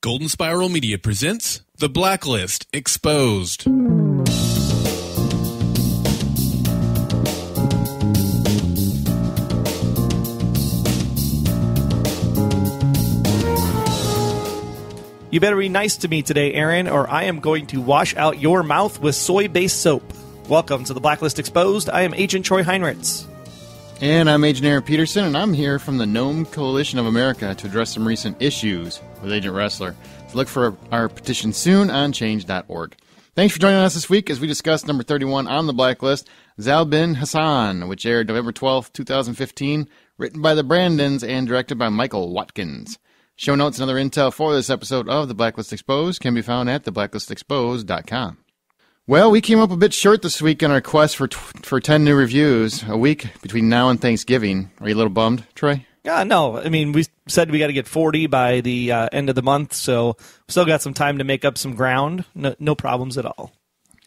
Golden Spiral Media presents The Blacklist Exposed. You better be nice to me today, Aaron, or I am going to wash out your mouth with soy-based soap. Welcome to The Blacklist Exposed. I am Agent Troy Heinrichs. And I'm Agent Aaron Peterson, and I'm here from the GNOME Coalition of America to address some recent issues with Agent Ressler. So look for our petition soon on change.org. Thanks for joining us this week as we discuss number 31 on the Blacklist, Zal Bin Hasaan, which aired November 12, 2015, written by the Brandons and directed by Michael Watkins. Show notes and other intel for this episode of The Blacklist Exposed can be found at theblacklistexposed.com. Well, we came up a bit short this week in our quest for 10 new reviews, a week between now and Thanksgiving. Are you a little bummed, Troy? No. I mean, we said we got to get 40 by the end of the month, so we still got some time to make up some ground. No problems at all.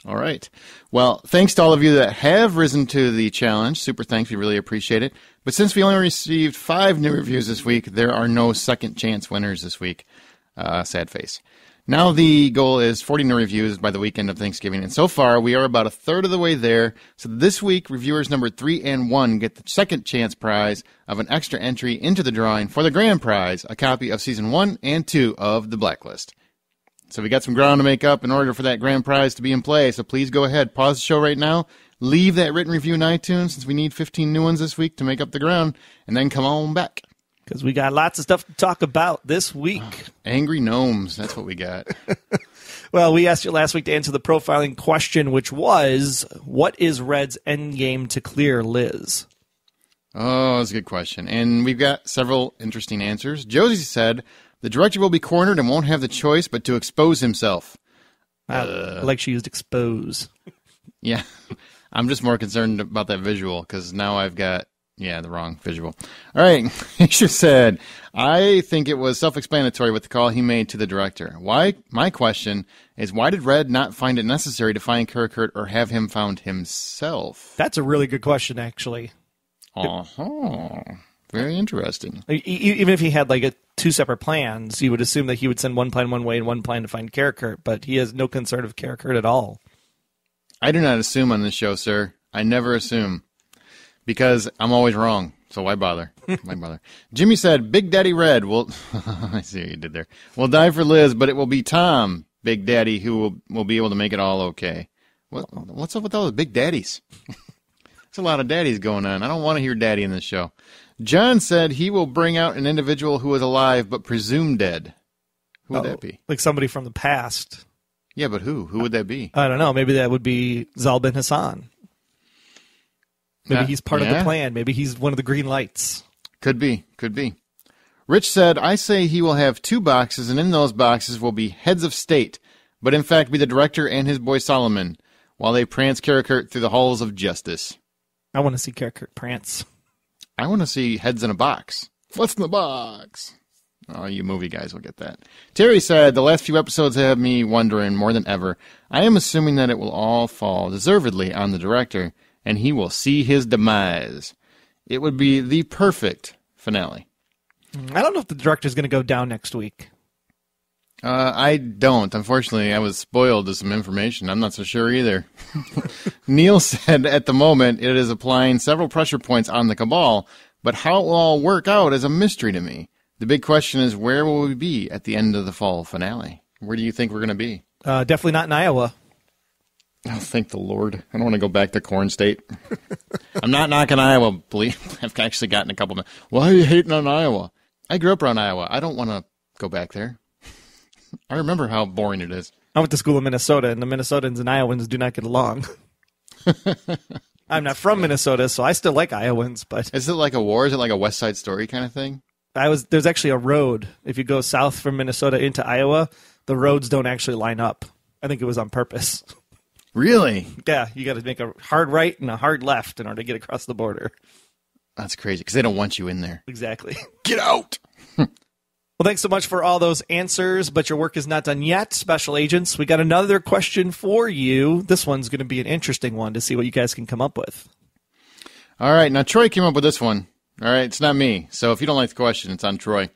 All right. Well, thanks to all of you that have risen to the challenge. Super thanks. We really appreciate it. But since we only received 5 new reviews this week, there are no second chance winners this week. Sad face. Now the goal is 40 new reviews by the weekend of Thanksgiving. And so far, we are about a third of the way there. So this week, reviewers number 3 and 1 get the second chance prize of an extra entry into the drawing for the grand prize, a copy of Season 1 and 2 of The Blacklist. So we got some ground to make up in order for that grand prize to be in play. So please go ahead, pause the show right now, leave that written review in iTunes since we need 15 new ones this week to make up the ground, and then come on back. Because we got lots of stuff to talk about this week. Angry gnomes, that's what we got. Well, we asked you last week to answer the profiling question, which was, what is Red's endgame to clear Liz? Oh, that's a good question. And we've got several interesting answers. Josie said, the director will be cornered and won't have the choice but to expose himself. I like she used expose. Yeah, I'm just more concerned about that visual because now I've got, the wrong visual. All right, Aisha said, I think it was self-explanatory with the call he made to the director. My question is, why did Red not find it necessary to find Karakurt or have him found himself? That's a really good question, actually. Uh-huh. Very interesting. Even if he had like 2 separate plans, you would assume that he would send one plan one way and one plan to find Karakurt, but he has no concern of Karakurt at all. I do not assume on this show, sir. I never assume. Because I'm always wrong, so why bother? Why bother? Jimmy said, Big Daddy Red will... I see what you did there. Will die for Liz, but it will be Tom, Big Daddy, who will be able to make it all okay. What's up with all the big daddies? There's a lot of daddies going on. I don't want to hear daddy in this show. John said he will bring out an individual who is alive but presumed dead. Who would that be? Like somebody from the past. Yeah, but who? Who would that be? I don't know. Maybe that would be Zal Bin Hasaan. Maybe he's part of the plan. Maybe he's one of the green lights. Could be. Rich said, I say he will have 2 boxes, and in those boxes will be heads of state, but in fact be the director and his boy Solomon, while they prance Karakurt through the halls of justice. I want to see Karakurt prance. I want to see heads in a box. What's in the box? Oh, you movie guys will get that. Terry said, the last few episodes have me wondering more than ever. I am assuming that it will all fall deservedly on the director, and he will see his demise. It would be the perfect finale. I don't know if the director's going to go down next week. I don't. Unfortunately, I was spoiled with some information. I'm not so sure either. Neil said, at the moment, it is applying several pressure points on the Cabal, but how it will all work out is a mystery to me. The big question is, where will we be at the end of the fall finale? Where do you think we're going to be? Definitely not in Iowa. Oh, thank the Lord. I don't want to go back to Corn State. I'm not knocking Iowa, believe. I've actually gotten a couple of... Why are you hating on Iowa? I grew up around Iowa. I don't want to go back there. I remember how boring it is. I went to school in Minnesota, and the Minnesotans and Iowans do not get along. I'm not from Minnesota, so I still like Iowans. But is it like a war? Is it like a West Side Story kind of thing? There's actually a road. If you go south from Minnesota into Iowa, the roads don't actually line up. I think it was on purpose. Really? Yeah, you got to make a hard right and a hard left in order to get across the border. That's crazy, because they don't want you in there. Exactly. Get out! Well, thanks so much for all those answers, but your work is not done yet, Special Agents. We got another question for you. This one's going to be an interesting one to see what you guys can come up with. All right, now Troy came up with this one. All right, it's not me, so if you don't like the question, it's on Troy.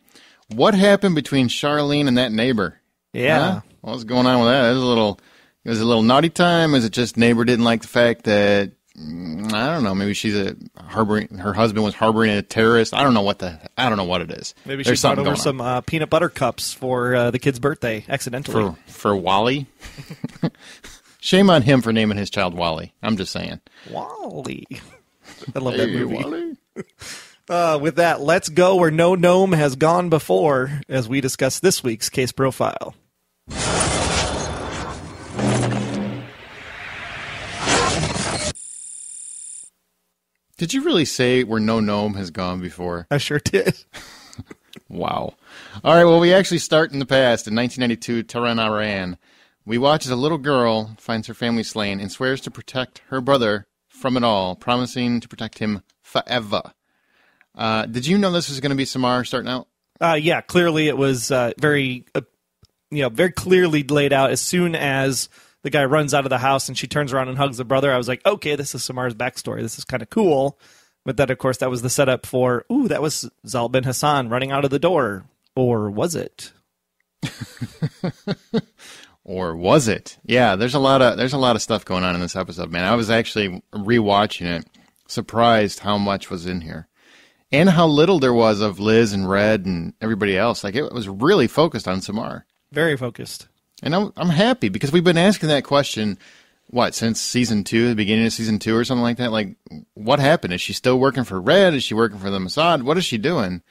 What happened between Charlene and that neighbor? Yeah. Huh? What was going on with that? It was a little naughty time. Was it just neighbor didn't like the fact that, I don't know, maybe her husband was harboring a terrorist. I don't know what it is. Maybe she brought over some peanut butter cups for the kid's birthday accidentally. For Wally? Shame on him for naming his child Wally. I'm just saying. Wally. I love that movie. Wally. With that, let's go where no gnome has gone before as we discuss this week's case profile. Did you really say where no gnome has gone before? I sure did. Wow. All right, well, we actually start in the past. In 1992, Tehran, Iran. We watch as a little girl finds her family slain and swears to protect her brother from it all, promising to protect him forever. Did you know this was going to be Samar starting out? Yeah, clearly it was very clearly laid out. As soon as the guy runs out of the house and she turns around and hugs the brother, I was like, okay, this is Samar's backstory. This is kind of cool. But then, of course, that was the setup for, that was Zal Bin Hasaan running out of the door. Or was it? Or was it? Yeah, there's a lot of stuff going on in this episode, man. I was actually rewatching it, surprised how much was in here. And how little there was of Liz and Red and everybody else. Like, it was really focused on Samar. Very focused. And I'm happy because we've been asking that question, since season 2, the beginning of season 2 or something like that? Like, what happened? Is she still working for Red? Is she working for the Mossad? What is she doing?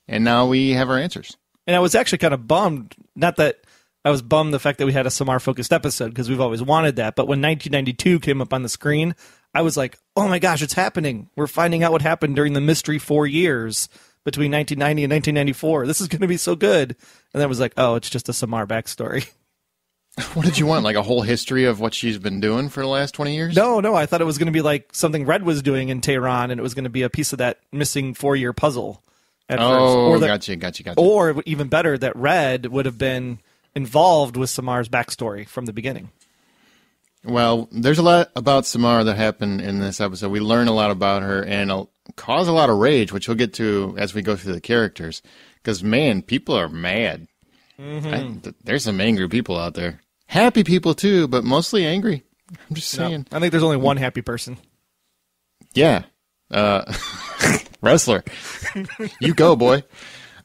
And now we have our answers. And I was actually kind of bummed, not that I was bummed the fact that we had a Samar-focused episode, because we've always wanted that, but when 1992 came up on the screen, I was like, oh my gosh, it's happening. We're finding out what happened during the mystery 4 years between 1990 and 1994. This is going to be so good. And then I was like, oh, it's just a Samar backstory. What did you want? Like a whole history of what she's been doing for the last 20 years? No, I thought it was going to be like something Red was doing in Tehran, and it was going to be a piece of that missing 4-year puzzle at first. Or gotcha. Or even better, that Red would have been involved with Samar's backstory from the beginning. Well, there's a lot about Samar that happened in this episode. We learn a lot about her and cause a lot of rage, which we'll get to as we go through the characters. Because, man, people are mad. Mm-hmm. There's some angry people out there. Happy people, too, but mostly angry. I'm just saying. No, I think there's only one happy person. Yeah. Ressler. You go, boy.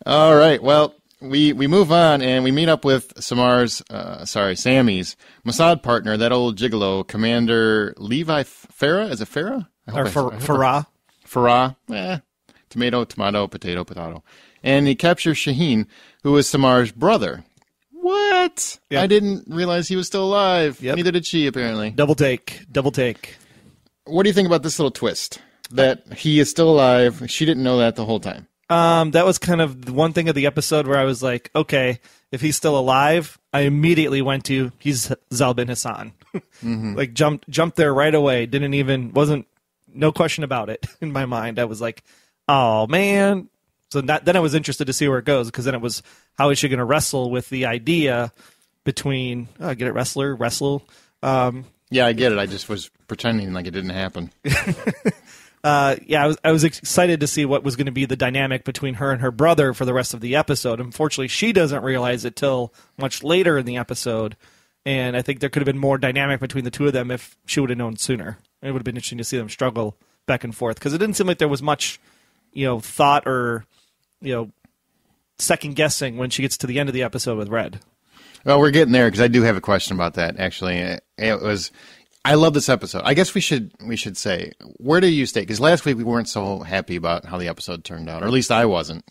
All right, well, we move on, and we meet up with Sammy's Mossad partner, that old gigolo, Commander Levi Farah. Is it Farah? Or Farah. Farah. Tomato, potato. And he captures Shaheen, who is Samar's brother. What? Yep. I didn't realize he was still alive. Yep. Neither did she, apparently. Double take. What do you think about this little twist? That he is still alive. She didn't know that the whole time. That was kind of the one thing of the episode where I was like, okay, if he's still alive, I immediately went to, he's Zal Bin Hasaan. Mm-hmm. Like, jumped there right away. No question about it in my mind. I was like, oh, man. So then I was interested to see where it goes, because then it was, how is she going to wrestle with the idea between, get it, wrestle? Yeah, I get it. I just was pretending like it didn't happen. I was excited to see what was going to be the dynamic between her and her brother for the rest of the episode. Unfortunately, she doesn't realize it till much later in the episode, and I think there could have been more dynamic between the two of them if she would have known sooner. It would have been interesting to see them struggle back and forth, because it didn't seem like there was much, thought or, second guessing when she gets to the end of the episode with Red. Well, we're getting there, because I do have a question about that. Actually, I love this episode. I guess we should say, where do you stay? Because last week we weren't so happy about how the episode turned out, or at least I wasn't.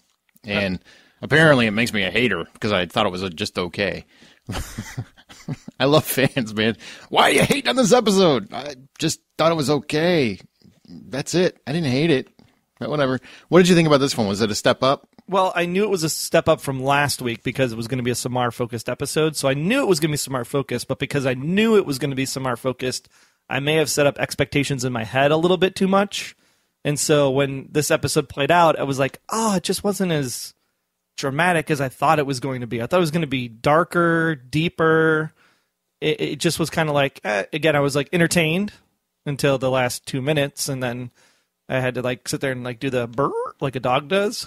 And apparently it makes me a hater, because I thought it was just okay. I love fans, man. Why are you hating on this episode? I just thought it was okay. That's it. I didn't hate it. But whatever. What did you think about this one? Was it a step up? Well, I knew it was a step up from last week because it was going to be a Samar-focused episode. So I knew it was going to be Samar-focused, but because I knew it was going to be Samar-focused, I may have set up expectations in my head a little bit too much. And so when this episode played out, I was like, it just wasn't as dramatic as I thought it was going to be. I thought it was going to be darker, deeper. It just was kind of like, again, I was like entertained until the last 2 minutes, and then I had to like sit there and like do the brr like a dog does.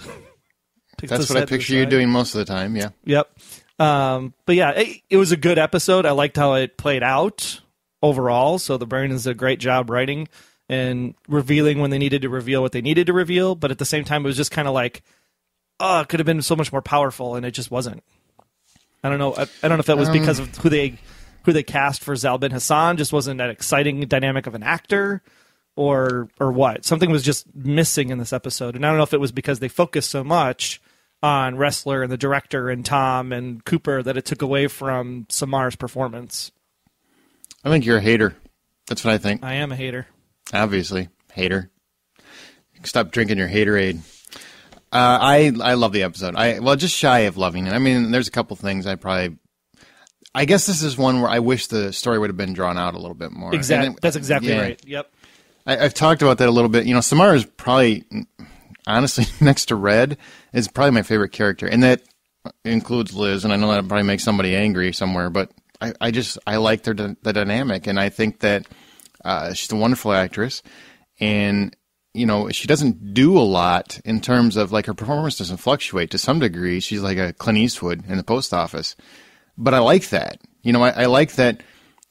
That's what I picture you doing most of the time, yeah. Yep. But yeah, it was a good episode. I liked how it played out overall. So the Brain does a great job writing and revealing when they needed to reveal what they needed to reveal. But at the same time, it was just kind of like, oh, it could have been so much more powerful, and it just wasn't. I don't know. I don't know if that was because of who they cast for Zal Bin Hasaan. Just wasn't that exciting dynamic of an actor, or what. Something was just missing in this episode, and I don't know if it was because they focused so much on Ressler and the director and Tom and Cooper that it took away from Samar's performance. I think you're a hater. That's what I think. I am a hater. Obviously, hater. Stop drinking your haterade. I love the episode. Just shy of loving it. I mean, there's a couple things I guess this is one where I wish the story would have been drawn out a little bit more. Exactly. That's exactly right. Yep. I've talked about that a little bit. You know, Samar is probably, honestly, next to Red, is probably my favorite character. And that includes Liz, and I know that probably makes somebody angry somewhere, but I like the dynamic, and I think that she's a wonderful actress, and you know, she doesn't do a lot in terms of, like, her performance doesn't fluctuate to some degree. She's like a Clint Eastwood in the post office. But I like that. You know, I like that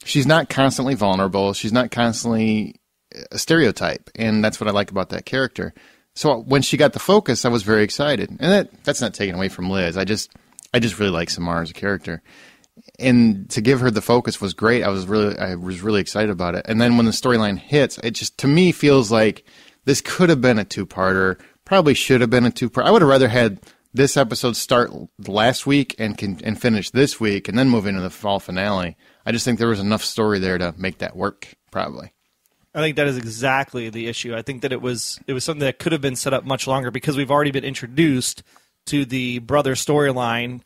she's not constantly vulnerable. She's not constantly a stereotype. And that's what I like about that character. So when she got the focus, I was very excited. And that's not taken away from Liz. I just really like Samar as a character. And to give her the focus was great. I was really excited about it. And then when the storyline hits, it just, to me, feels like this could have been a two-parter, probably should have been a two-parter. I would have rather had this episode start last week and finish this week and then move into the fall finale. I just think there was enough story there to make that work, probably. I think that is exactly the issue. I think that it was something that could have been set up much longer because we've already been introduced to the brother storyline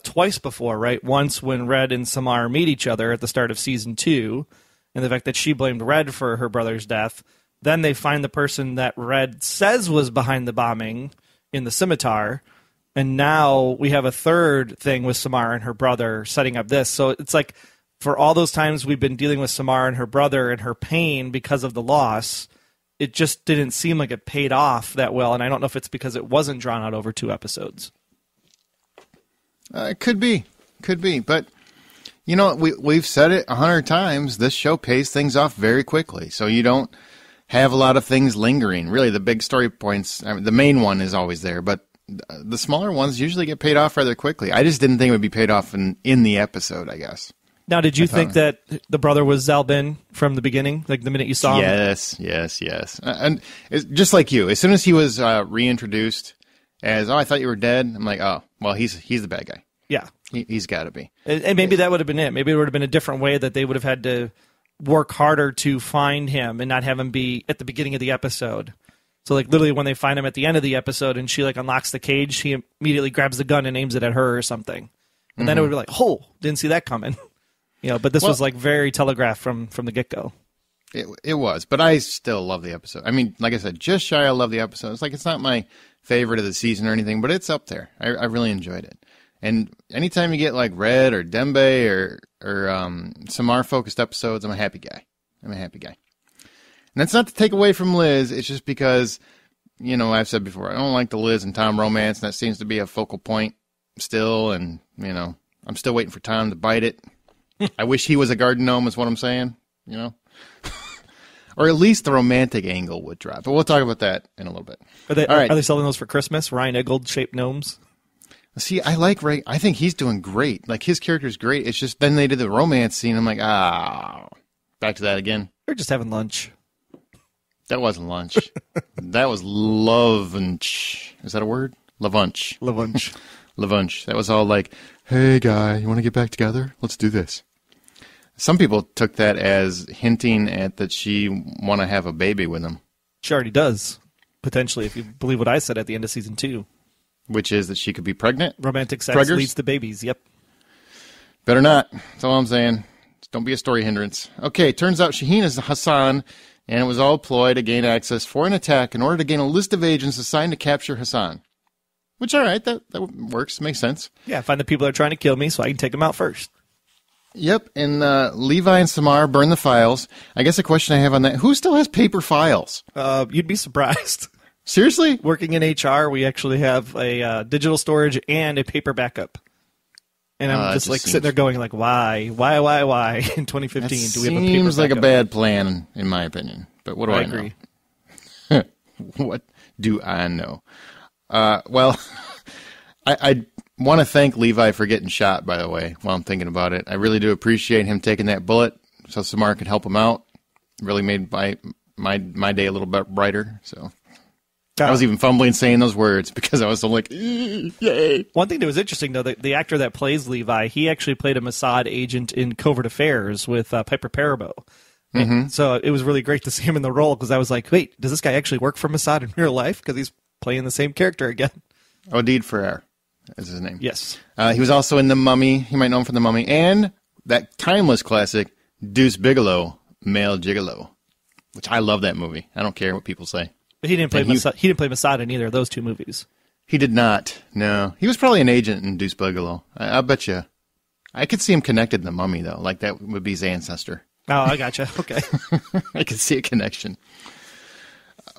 twice before, right? Once when Red and Samar meet each other at the start of season 2, and the fact that she blamed Red for her brother's death. Then they find the person that Red says was behind the bombing in the scimitar. And now we have a third thing with Samar and her brother setting up this. So it's like, for all those times we've been dealing with Samar and her brother and her pain because of the loss, it just didn't seem like it paid off that well. And I don't know if it's because it wasn't drawn out over 2 episodes. It could be. But, you know, we've said it 100 times. This show pays things off very quickly. So you don't have a lot of things lingering. Really, the big story points, I mean, the main one is always there, but the smaller ones usually get paid off rather quickly. I just didn't think it would be paid off in the episode, I guess. Now, did you think that the brother was Zal Bin from the beginning, like the minute you saw him? Yes. And just like you, as soon as he was reintroduced as, I thought you were dead, I'm like, oh, well, he's the bad guy. Yeah. He's got to be. And maybe that would have been it. Maybe it would have been a different way that they would have had to work harder to find him and not have him be at the beginning of the episode. So, like, literally when they find him at the end of the episode and she, like, unlocks the cage, he immediately grabs the gun and aims it at her or something. And then it would be like, oh, didn't see that coming. You know, but this was, like, very telegraphed from the get-go. It was, but I still love the episode. I mean, like I said, just shy I love the episode. It's like, it's not my favorite of the season or anything, but it's up there. I really enjoyed it. And anytime you get, like, Red or Dembe or Samar-focused episodes, I'm a happy guy. And that's not to take away from Liz. It's just because, you know, I've said before, I don't like the Liz and Tom romance, and that seems to be a focal point still. And, you know, I'm still waiting for Tom to bite it. I wish he was a garden gnome is what I'm saying, you know. Or at least the romantic angle would drop. But we'll talk about that in a little bit. Are they selling those for Christmas? Ryan Eggold-shaped gnomes? See, I like Ray. I think he's doing great. Like, his character's great. It's just then they did the romance scene. I'm like, back to that again. They're just having lunch. That wasn't lunch. That was lovunch. Is that a word? Lavunch. Lavunch. That was all like, hey, guy, you want to get back together? Let's do this. Some people took that as hinting at that she want to have a baby with him. She already does, potentially, if you believe what I said at the end of season 2. Which is that she could be pregnant? Romantic sex leads to babies, yep. Better not. That's all I'm saying. Just don't be a story hindrance. Okay, turns out Shaheen is Hassan, and it was all a ploy to gain access for an attack in order to gain a list of agents assigned to capture Hassan. Which, all right, that works. Makes sense. Yeah, find the people that are trying to kill me so I can take them out first. Yep, and Levi and Samar burn the files. I guess a question I have on that, who still has paper files? You'd be surprised. Seriously? Working in HR, we actually have a digital storage and a paper backup. And I'm just like sitting there going like, why in 2015 do we have a paper Seems like a backup? bad plan, in my opinion. But what do I agree. know? What do I know? Well, I want to thank Levi for getting shot, by the way, while I'm thinking about it. I really do appreciate him taking that bullet so Samar could help him out. It really made my day a little bit brighter. So I was even fumbling saying those words because I was so like, yay. One thing that was interesting, though, the actor that plays Levi, he actually played a Mossad agent in Covert Affairs with Piper Perabo. So it was really great to see him in the role because I was like, wait, does this guy actually work for Mossad in real life? Because he's playing the same character again. Oded Ferrer is his name. Yes. He was also in The Mummy. You might know him from The Mummy. And that timeless classic, Deuce Bigalow, Male Gigolo, which I love that movie. I don't care what people say. But he didn't play Mossad in either of those two movies. He did not. No. He was probably an agent in Deuce Bigalow. I bet you. I could see him connected in The Mummy, though. Like that would be his ancestor. Oh, I gotcha. Okay. I could see a connection.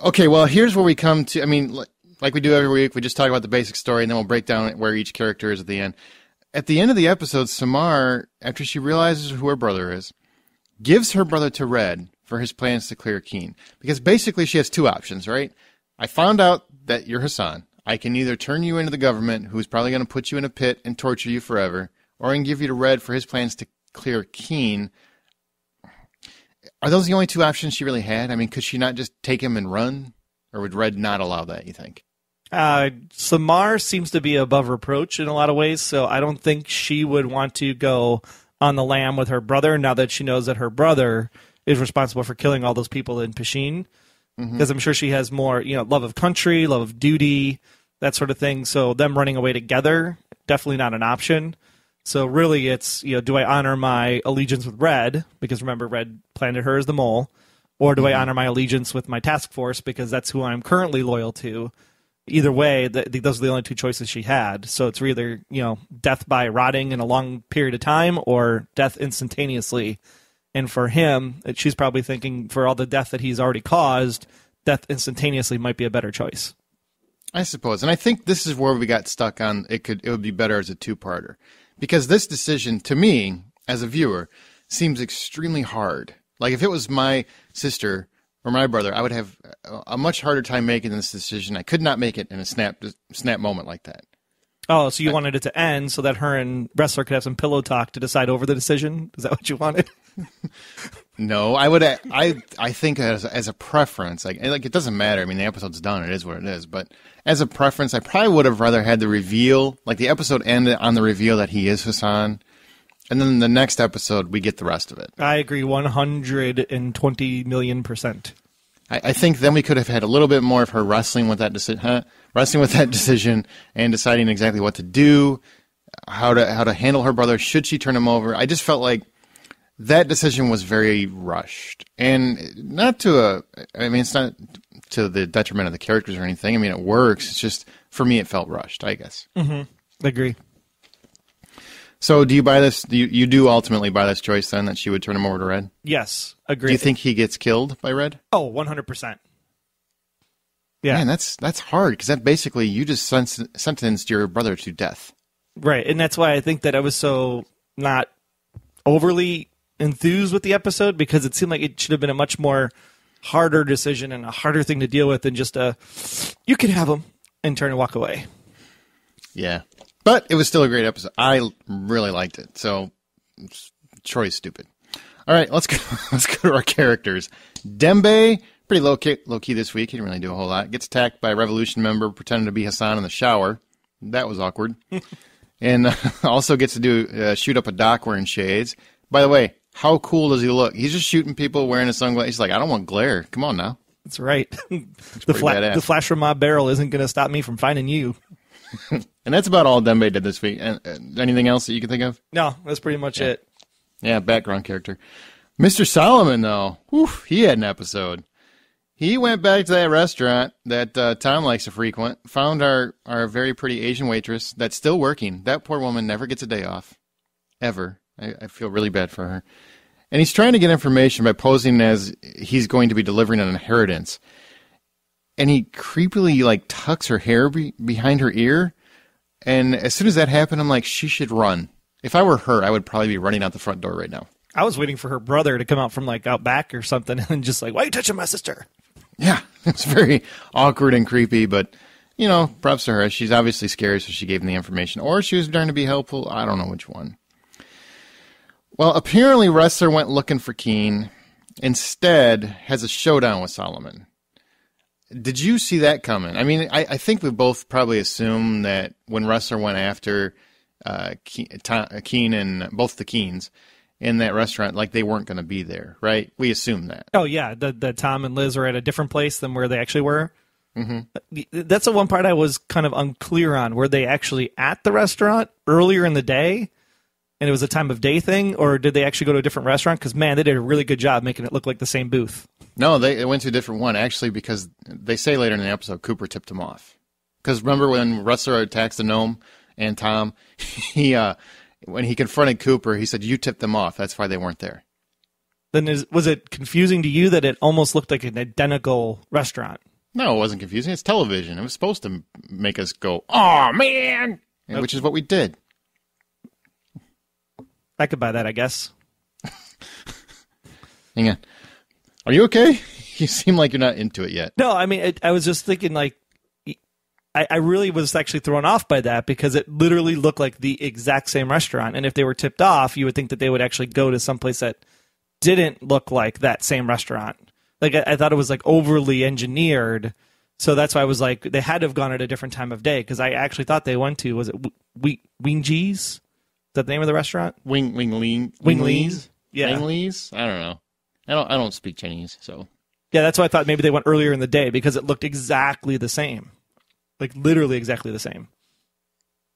Okay, well, here's where we come to. I mean, like we do every week, we just talk about the basic story, and then we'll break down where each character is at the end. At the end of the episode, Samar, after she realizes who her brother is, gives her brother to Red for his plans to clear Keen. Because basically she has two options, right? I found out that you're Hassan. I can either turn you into the government, who's probably going to put you in a pit and torture you forever, or I can give you to Red for his plans to clear Keen. Are those the only two options she really had? I mean, could she not just take him and run? Or would Red not allow that, you think? Samar seems to be above reproach in a lot of ways, so I don't think she would want to go on the lam with her brother now that she knows that her brother is responsible for killing all those people in Pasheen. Because I'm sure she has more, love of country, love of duty, that sort of thing. So them running away together, definitely not an option. So really it's, do I honor my allegiance with Red? Because remember, Red planted her as the mole. Or do I honor my allegiance with my task force? Because that's who I'm currently loyal to. Either way, those are the only two choices she had. So it's either, death by rotting in a long period of time or death instantaneously. And for him, she's probably thinking for all the death that he's already caused, death instantaneously might be a better choice. I suppose. And I think this is where we got stuck on it would be better as a two-parter. Because this decision, to me, as a viewer, seems extremely hard. Like if it was my sister or my brother, I would have a much harder time making this decision. I could not make it in a snap moment like that. Oh, so you wanted it to end so that her and Ressler could have some pillow talk to decide over the decision? Is that what you wanted? No, I would. I think as a preference, like it doesn't matter. I mean, the episode's done; it is what it is. But as a preference, I probably would have rather had the reveal, like the episode ended on the reveal that he is Hassan, and then the next episode we get the rest of it. I agree, 120 million%. I think then we could have had a little bit more of her wrestling with that decision, and deciding exactly what to do, how to handle her brother. Should she turn him over? I just felt like that decision was very rushed, and it's not to the detriment of the characters or anything. I mean, it works. It's just, for me, it felt rushed, I guess. Mm-hmm. Agree. So do you buy this? You do ultimately buy this choice then, that she would turn him over to Red? Yes, agree. Do you think he gets killed by Red? Oh, 100%. Yeah. Man, that's hard, because that basically, you just sentenced your brother to death. Right, and that's why I think that I was so not overly enthused with the episode, because it seemed like it should have been a much more harder decision and a harder thing to deal with than just you can have him and turn and walk away. Yeah. But it was still a great episode. I really liked it. So Troy's stupid. All right, let's go to our characters. Dembe, pretty low key this week. He didn't really do a whole lot. Gets attacked by a Revolution member pretending to be Hassan in the shower. That was awkward. And also gets to shoot up a dock wearing shades. By the way, how cool does he look? He's just shooting people wearing a sunglasses. He's like, I don't want glare. Come on now. That's right. The flash from my barrel isn't going to stop me from finding you. And that's about all Dembe did this week. Anything else that you can think of? No, that's pretty much it. Yeah, background character. Mr. Solomon, though, he had an episode. He went back to that restaurant that Tom likes to frequent, found our very pretty Asian waitress that's still working. That poor woman never gets a day off. Ever. I feel really bad for her. And he's trying to get information by posing as he's going to be delivering an inheritance. and he creepily like tucks her hair behind her ear. And as soon as that happened, I'm like, she should run. If I were her, I would probably be running out the front door right now. I was waiting for her brother to come out from like out back or something and just like, why are you touching my sister? Yeah, it's very awkward and creepy, but, you know, props to her. She's obviously scared, so she gave him the information. Or she was trying to be helpful. I don't know which one. Well, apparently Ressler went looking for Keen. Instead, has a showdown with Solomon. Did you see that coming? I mean, I think we both probably assumed that when Ressler went after Keen and both the Keens in that restaurant, like they weren't going to be there, right? We assumed that. Oh, yeah. The Tom and Liz were at a different place than where they actually were. Mm-hmm. That's the one part I was kind of unclear on. Were they actually at the restaurant earlier in the day and it was a time of day thing, or did they actually go to a different restaurant? Because, man, they did a really good job making it look like the same booth. No, they went to a different one, actually, because they say later in the episode Cooper tipped him off. Because remember when Ressler attacks the gnome and Tom, when he confronted Cooper, he said, you tipped them off. That's why they weren't there. Then was it confusing to you that it almost looked like an identical restaurant? No, it wasn't confusing. It's television. It was supposed to make us go, oh, man, which is what we did. I could buy that, I guess. Hang on. Are you okay? You seem like you're not into it yet. No, I mean, I was just thinking, like, I really was actually thrown off by that because it literally looked like the exact same restaurant. And if they were tipped off, you would think that they would actually go to someplace that didn't look like that same restaurant. Like, I thought it was, like, overly engineered. So that's why I was like, they had to have gone at a different time of day because I actually thought they went to, was it Wing G's? Is that the name of the restaurant? Winglies? Yeah. Winglies? I don't know. I don't speak Chinese, so. Yeah, that's why I thought maybe they went earlier in the day because it looked exactly the same. Like, literally exactly the same.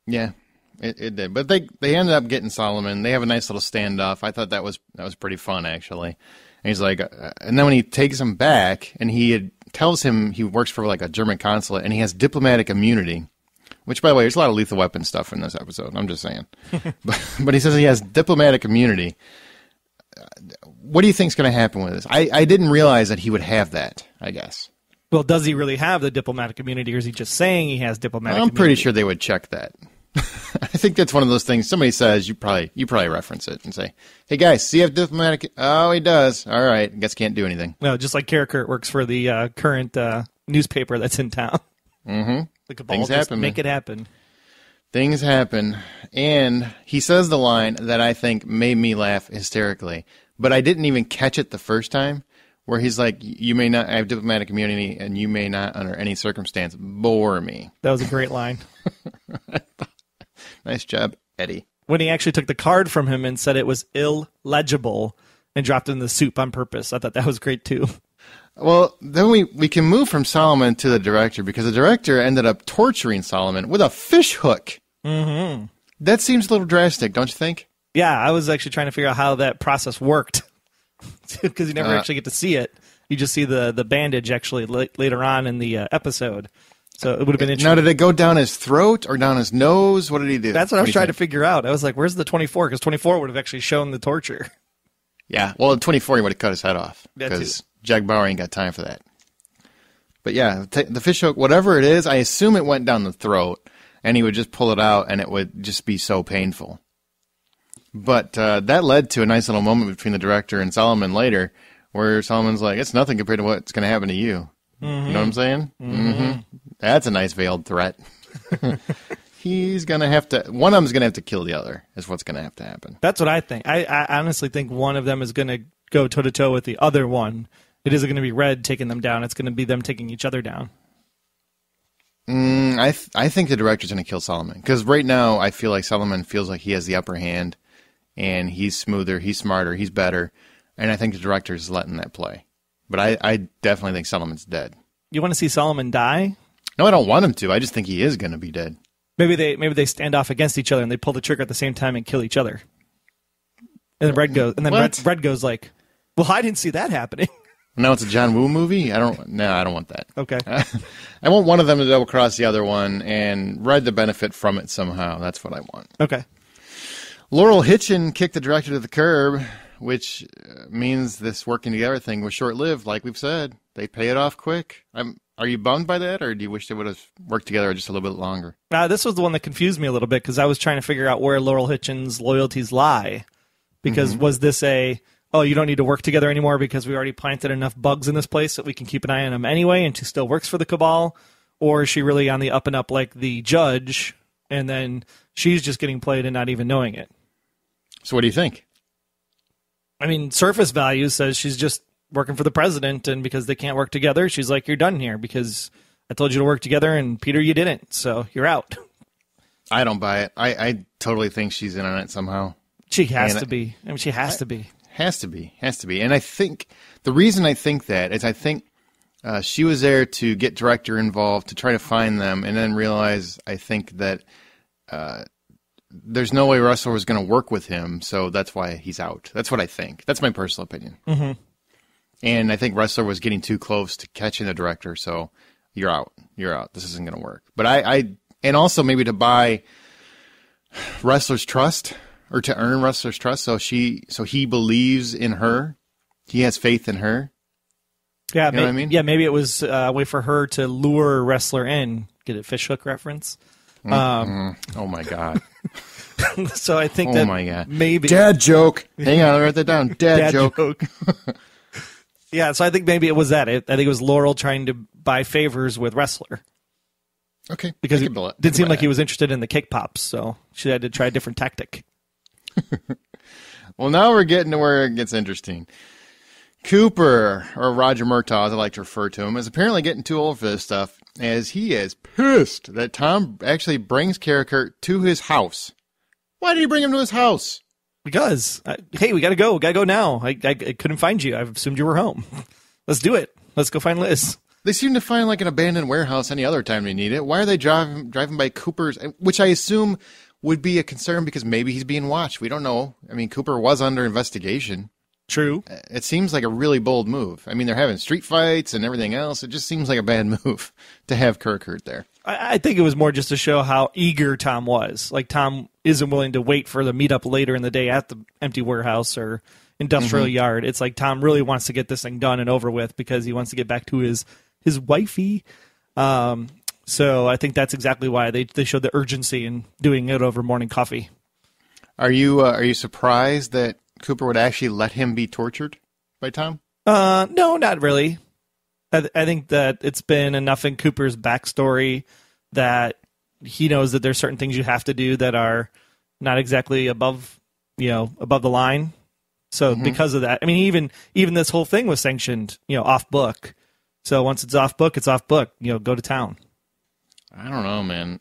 Yeah, it did. But they ended up getting Solomon. They have a nice little standoff. I thought that was pretty fun, actually. And he's like, and then when he takes him back, and tells him he works for like a German consulate, and he has diplomatic immunity. Which, by the way, there's a lot of Lethal Weapon stuff in this episode. I'm just saying. but he says he has diplomatic immunity. What do you think's going to happen with this? I didn't realize that he would have that, I guess. Well, does he really have the diplomatic immunity, or is he just saying he has diplomatic immunity? I'm pretty sure they would check that. I think that's one of those things. Somebody says, you probably reference it and say, hey, guys, does he have diplomatic? Oh, he does. All right. Guess can't do anything. No, just like Karakurt works for the current newspaper that's in town. Mm-hmm. Like a Things happen. Make it happen. Things happen. And he says the line that I think made me laugh hysterically, but I didn't even catch it the first time, where he's like, you may not have diplomatic immunity and you may not, under any circumstance, bore me. That was a great line. Nice job, Eddie. When he actually took the card from him and said it was illegible and dropped it in the soup on purpose, I thought that was great, too. Well, then we can move from Solomon to the director, because the director ended up torturing Solomon with a fish hook. Mm-hmm. That seems a little drastic, don't you think? Yeah, I was actually trying to figure out how that process worked, because you never actually get to see it. You just see the bandage actually later on in the episode. So it would have been interesting. Now, did it go down his throat or down his nose? What did he do? That's what I was trying to figure out. I was like, where's the 24? Because 24 would have actually shown the torture. Yeah, well, at 24, he would have cut his head off, That because Jack Bauer ain't got time for that. But yeah, the fish hook, whatever it is, I assume it went down the throat, and he would just pull it out, and it would just be so painful. But that led to a nice little moment between the director and Solomon later, where Solomon's like, it's nothing compared to what's going to happen to you. Mm-hmm. You know what I'm saying? Mm-hmm. That's a nice veiled threat. He's going to have to, one of them's going to have to kill the other, is what's going to have to happen. That's what I think. I honestly think one of them is going to go toe-to-toe with the other one. It isn't going to be Red taking them down. It's going to be them taking each other down. I think the director's going to kill Solomon, because right now I feel like Solomon feels like he has the upper hand, and he's smoother, he's smarter, he's better, and I think the director's letting that play. But I definitely think Solomon's dead. You want to see Solomon die? No, I don't want him to. I just think he is going to be dead. Maybe they stand off against each other and they pull the trigger at the same time and kill each other. And then Red goes like, "Well, I didn't see that happening." Now it's a John Woo movie? I don't want that. Okay. I want one of them to double cross the other one and Red to benefit from it somehow. That's what I want. Okay. Laurel Hitchin kicked the director to the curb, which means this working together thing was short-lived, like we've said. They pay it off quick. Are you bummed by that, or do you wish they would have worked together just a little bit longer? This was the one that confused me a little bit because I was trying to figure out where Laurel Hitchens' loyalties lie. Because was this you don't need to work together anymore because we already planted enough bugs in this place that we can keep an eye on them anyway, and she still works for the Cabal? Or is she really on the up and up like the Judge, and then she's just getting played and not even knowing it? So what do you think? I mean, surface value says she's just working for the president, and because they can't work together, she's like, you're done here because I told you to work together, and Peter, you didn't, so you're out. I don't buy it. I totally think she's in on it somehow. She has to be. I mean, she has to be. Has to be. And I think the reason I think that is I think she was there to get director involved, to try to find them, and then realize, I think, that there's no way Ressler was going to work with him, so that's why he's out. That's what I think. That's my personal opinion. Mm-hmm. And I think Ressler was getting too close to catching the director, so you're out. You're out. This isn't going to work. But and also maybe to buy Ressler's trust, or to earn Ressler's trust, so he believes in her. He has faith in her. Yeah, you know what I mean? Yeah, maybe it was a way for her to lure Ressler in. Get a fishhook reference? Oh my God. So I think my God. Maybe dad joke. Hang on, I'll write that down. Dad joke. Yeah, so I think maybe it was that. I think it was Laurel trying to buy favors with Ressler. Okay. Because it didn't seem like he was interested in the cake pops, so she had to try a different tactic. Well, now we're getting to where it gets interesting. Cooper, or Roger Murtaugh, as I like to refer to him, is apparently getting too old for this stuff, as he is pissed that Tom actually brings Karakurt to his house. Why did he bring him to his house? Because, hey, we gotta go. We gotta go now. I couldn't find you. I assumed you were home. Let's do it. Let's go find Liz. They seem to find like an abandoned warehouse any other time they need it. Why are they driving by Cooper's, which I assume would be a concern because maybe he's being watched. We don't know. I mean, Cooper was under investigation. True. It seems like a really bold move. I mean, they're having street fights and everything else. It just seems like a bad move to have Karakurt there. I think it was more just to show how eager Tom was. Like, Tom isn't willing to wait for the meetup later in the day at the empty warehouse or industrial yard. It's like Tom really wants to get this thing done and over with because he wants to get back to his wifey. So I think that's exactly why they showed the urgency in doing it over morning coffee. Are you surprised that Cooper would actually let him be tortured by Tom? No, not really. I think that it's been enough in Cooper's backstory that he knows that there's certain things you have to do that are not exactly above the line. So because of that, I mean, even this whole thing was sanctioned, off book. So once it's off book, it's off book. Go to town. I don't know, man.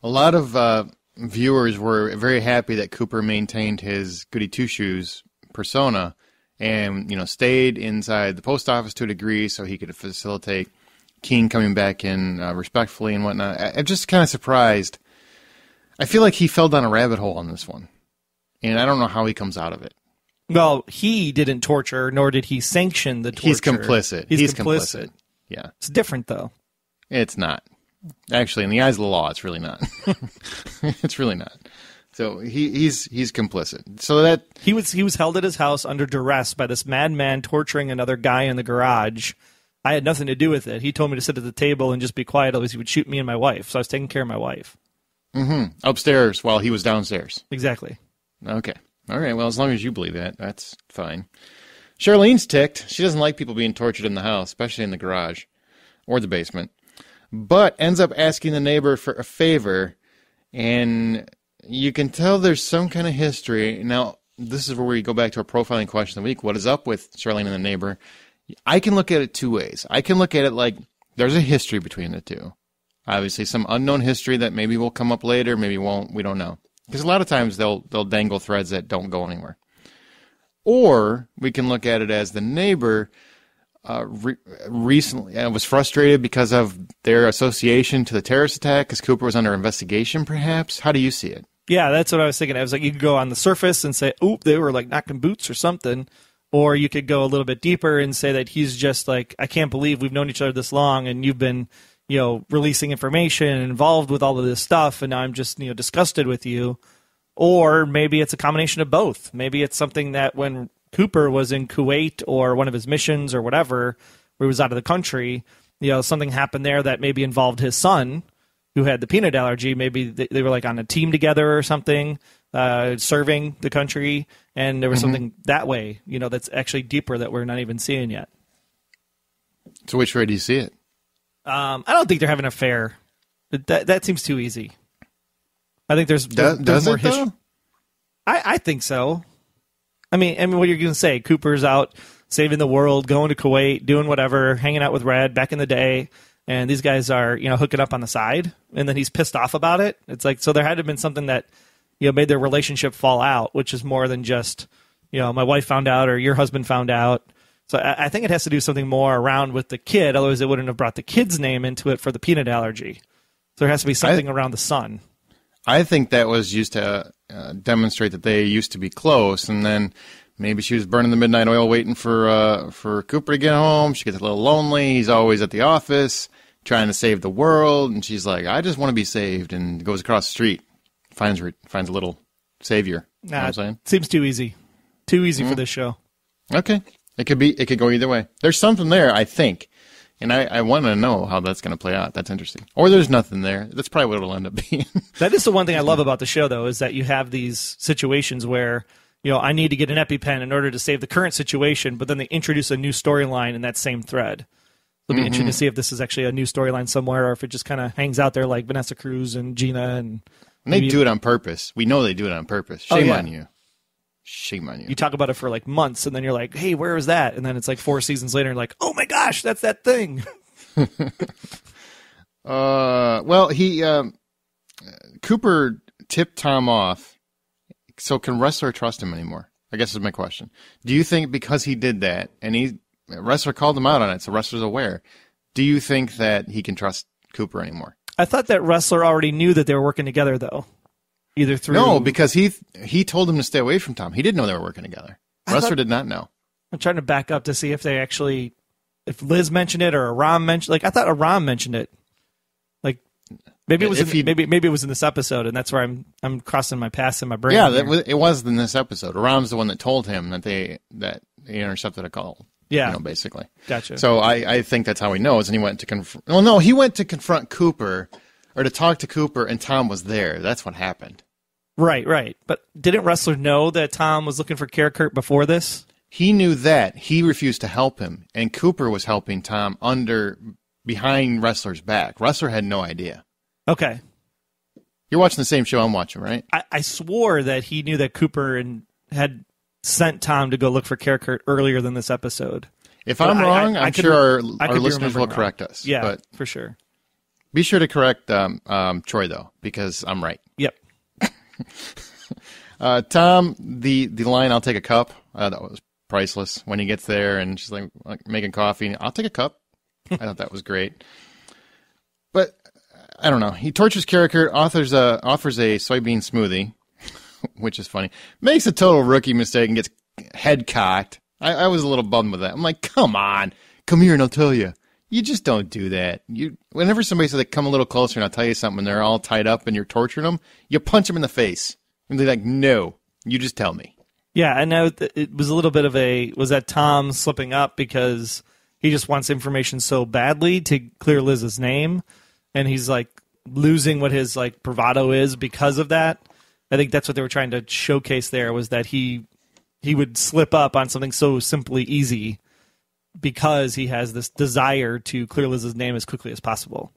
A lot of viewers were very happy that Cooper maintained his goody two-shoes persona and, stayed inside the post office to a degree so he could facilitate King coming back in respectfully and whatnot. I'm just kind of surprised. I feel like he fell down a rabbit hole on this one, and I don't know how he comes out of it. Well, he didn't torture, nor did he sanction the torture. He's complicit. He's complicit. Yeah. It's different, though. It's not. Actually, in the eyes of the law, it's really not. It's really not. So he's complicit. So that he was held at his house under duress by this madman torturing another guy in the garage. I had nothing to do with it. He told me to sit at the table and just be quiet, otherwise he would shoot me and my wife. So I was taking care of my wife. Upstairs while he was downstairs. Exactly. Okay. All right. Well, as long as you believe that, that's fine. Charlene's ticked. She doesn't like people being tortured in the house, especially in the garage or the basement, but ends up asking the neighbor for a favor, and you can tell there's some kind of history. Now, this is where we go back to our profiling question of the week. What is up with Charlene and the neighbor? I can look at it two ways. I can look at it like there's a history between the two. Obviously, some unknown history that maybe will come up later, maybe won't. We don't know. Because a lot of times they'll dangle threads that don't go anywhere. Or we can look at it as the neighbor recently was frustrated because of their association to the terrorist attack because Cooper was under investigation, perhaps? How do you see it? Yeah, that's what I was thinking. I was like, you could go on the surface and say, oop, they were like knocking boots or something. Or you could go a little bit deeper and say that he's just like, I can't believe we've known each other this long and you've been, releasing information and involved with all of this stuff, and now I'm just, disgusted with you. Or maybe it's a combination of both. Maybe it's something that when Cooper was in Kuwait or one of his missions or whatever, where he was out of the country, something happened there that maybe involved his son who had the peanut allergy. Maybe they were like on a team together or something, serving the country, and there was something that way, that's actually deeper that we're not even seeing yet. So which way do you see it? I don't think they're having an affair. That seems too easy. I think there's more history. I think so. I mean, what are you going to say? Cooper's out saving the world, going to Kuwait, doing whatever, hanging out with Red back in the day, and these guys are, hooking up on the side, and then he's pissed off about it. It's like, so there had to have been something that, made their relationship fall out, which is more than just, my wife found out or your husband found out. So I think it has to do something more around with the kid, otherwise they wouldn't have brought the kid's name into it for the peanut allergy. So there has to be something around the son. I think that was used to demonstrate that they used to be close, and then maybe she was burning the midnight oil waiting for Cooper to get home. She gets a little lonely. He's always at the office trying to save the world, and she's like, I just want to be saved, and goes across the street, finds a little savior. You know what I'm saying? Seems too easy. Too easy for this show. Okay. It could go either way. There's something there, I think. And I want to know how that's going to play out. That's interesting. Or there's nothing there. That's probably what it'll end up being. That is the one thing I love about the show, though, is that you have these situations where, I need to get an EpiPen in order to save the current situation, but then they introduce a new storyline in that same thread. It'll be interesting to see if this is actually a new storyline somewhere or if it just kind of hangs out there like Vanessa Cruz and Gina. And they do it on purpose. We know they do it on purpose. Shame on you. Shame on you. You talk about it for like months, and then you're like, hey, where is that? And then it's like 4 seasons later, and you're like, oh my gosh, that's that thing. Cooper tipped Tom off, so can Ressler trust him anymore? I guess is my question. Do you think because he did that, and Ressler called him out on it, so Ressler's aware, do you think that he can trust Cooper anymore? I thought that Ressler already knew that they were working together, though. Either through... No, because he told him to stay away from Tom. He didn't know they were working together. Ressler did not know. I'm trying to back up to see if they actually... If Liz mentioned it or Aram mentioned... Like, I thought Aram mentioned it. Like, maybe it was maybe it was in this episode, and that's where I'm crossing my paths in my brain. Yeah, it was in this episode. Aram's the one that told him that they intercepted a call. Yeah. Basically. Gotcha. So I think that's how he knows, and he went to confront... Well, no, he went to confront Cooper... Or to talk to Cooper, and Tom was there. That's what happened. Right. But didn't Ressler know that Tom was looking for Karakurt before this? He knew that. He refused to help him. And Cooper was helping Tom behind Ressler's back. Ressler had no idea. Okay. You're watching the same show I'm watching, right? I swore that he knew that Cooper had sent Tom to go look for Karakurt earlier than this episode. If I'm wrong, I'm sure our listeners will correct us. Yeah, but for sure. Be sure to correct Troy, though, because I'm right. Yep. Tom, the line, I'll take a cup, that was priceless. When he gets there and she's like making coffee, I'll take a cup. I thought that was great. But, I don't know. He tortures Karakurt, offers a soybean smoothie, which is funny. Makes a total rookie mistake and gets head cocked. I was a little bummed with that. I'm like, come on. Come here and I'll tell you. You just don't do that. Whenever somebody says, like, come a little closer and I'll tell you something, and they're all tied up and you're torturing them, you punch them in the face. And they're like, no, you just tell me. Yeah, I know it was a little bit of was that Tom slipping up because he just wants information so badly to clear Liz's name, and he's, like, losing what his, like, bravado is because of that. I think that's what they were trying to showcase there, was that he would slip up on something so simply easy because he has this desire to clear Liz's name as quickly as possible.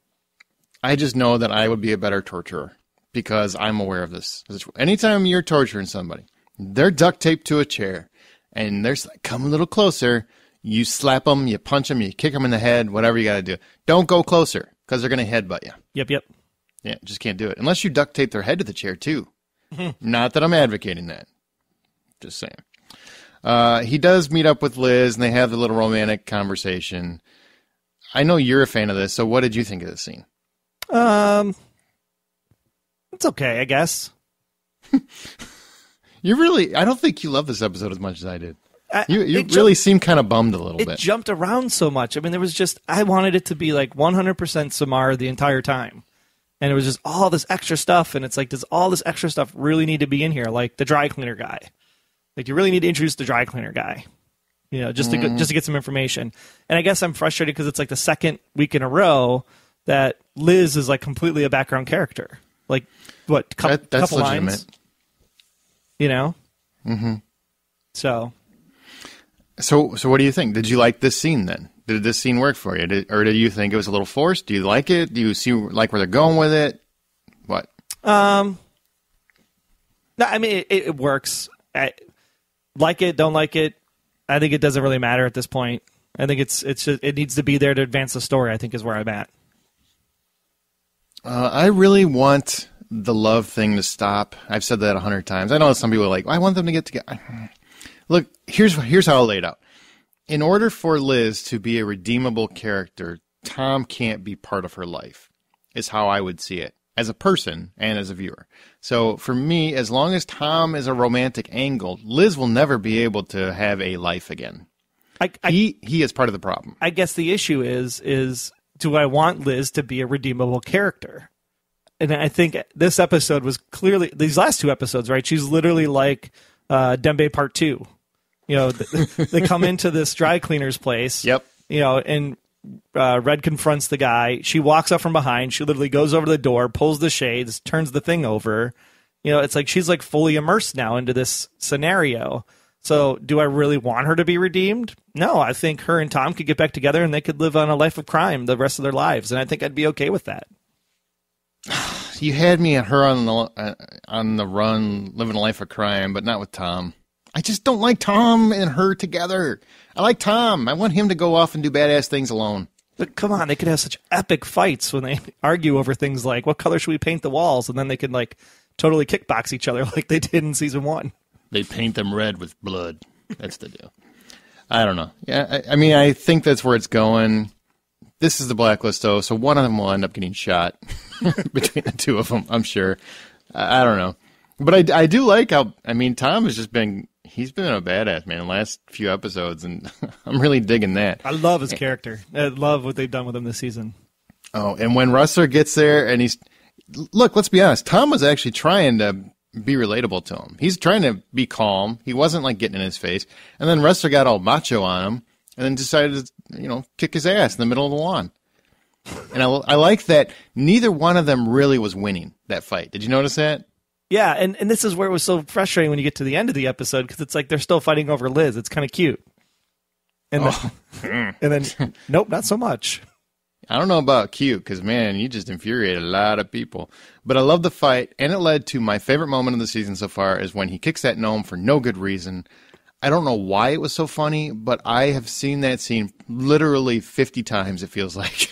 I just know that I would be a better torturer because I'm aware of this. Anytime you're torturing somebody, they're duct taped to a chair, and they're like, come a little closer. You slap them, you punch them, you kick them in the head, whatever you got to do. Don't go closer because they're going to headbutt you. Yep. Yeah, just can't do it. Unless you duct tape their head to the chair, too. Not that I'm advocating that. Just saying. He does meet up with Liz, and they have the little romantic conversation. I know you're a fan of this, so what did you think of this scene? It's okay, I guess. I don't think you love this episode as much as I did. You really seemed kind of bummed a little bit. It jumped around so much. I mean, I wanted it to be like 100% Samar the entire time. And it was just all this extra stuff, and it's like, does all this extra stuff really need to be in here? Like the dry cleaner guy. Like, you really need to introduce the dry cleaner guy. just to get some information. And I guess I'm frustrated because it's like the second week in a row that Liz is like completely a background character. Like what? That's couple legitimate. lines. Mm-hmm. So what do you think? Did you like this scene then? Did this scene work for you? Or did you think it was a little forced? Do you like it? Do you see like where they're going with it? What? No, I mean, it works. I like it, don't like it. I think it doesn't really matter at this point. I think it's just, it needs to be there to advance the story, I think, is where I'm at. I really want the love thing to stop. I've said that 100 times. I know some people are like, I want them to get together. Look, here's how I'll lay it out. In order for Liz to be a redeemable character, Tom can't be part of her life, is how I would see it, as a person and as a viewer. So for me, as long as Tom is a romantic angle, Liz will never be able to have a life again. He is part of the problem. I guess the issue is do I want Liz to be a redeemable character? And I think this episode was clearly, these last two episodes, right? She's literally like Dembe Part 2. They come into this dry cleaner's place. Yep. And Red confronts the guy. She walks up from behind. She literally goes over to the door, pulls the shades, turns the thing over. It's like she's like fully immersed now into this scenario. So do I really want her to be redeemed? No, I think her and Tom could get back together and they could live on a life of crime the rest of their lives. And I think I'd be okay with that. You had me at her on the run, living a life of crime, but not with Tom. I just don't like Tom and her together. I like Tom. I want him to go off and do badass things alone. But come on, they could have such epic fights when they argue over things like, what color should we paint the walls? And then they could like totally kickbox each other like they did in season 1. They paint them red with blood. That's the deal. I don't know. Yeah, I mean, I think that's where it's going. This is the Blacklist, though, so one of them will end up getting shot between the two of them, I'm sure. I don't know. But I do like how, I mean, Tom has just been, he's been a badass, man, the last few episodes, and I'm really digging that. I love his character. I love what they've done with him this season. Oh, and when Ressler gets there, and look, let's be honest, Tom was actually trying to be relatable to him. He's trying to be calm. He wasn't, like, getting in his face. And then Ressler got all macho on him, and then decided to, kick his ass in the middle of the lawn. And I like that neither one of them really was winning that fight. Did you notice that? Yeah, and this is where it was so frustrating when you get to the end of the episode, because it's like they're still fighting over Liz. It's kind of cute. And then, nope, not so much. I don't know about cute, because, man, you just infuriated a lot of people. But I love the fight, and it led to my favorite moment of the season so far is when he kicks that gnome for no good reason. I don't know why it was so funny, but I have seen that scene literally 50 times, it feels like.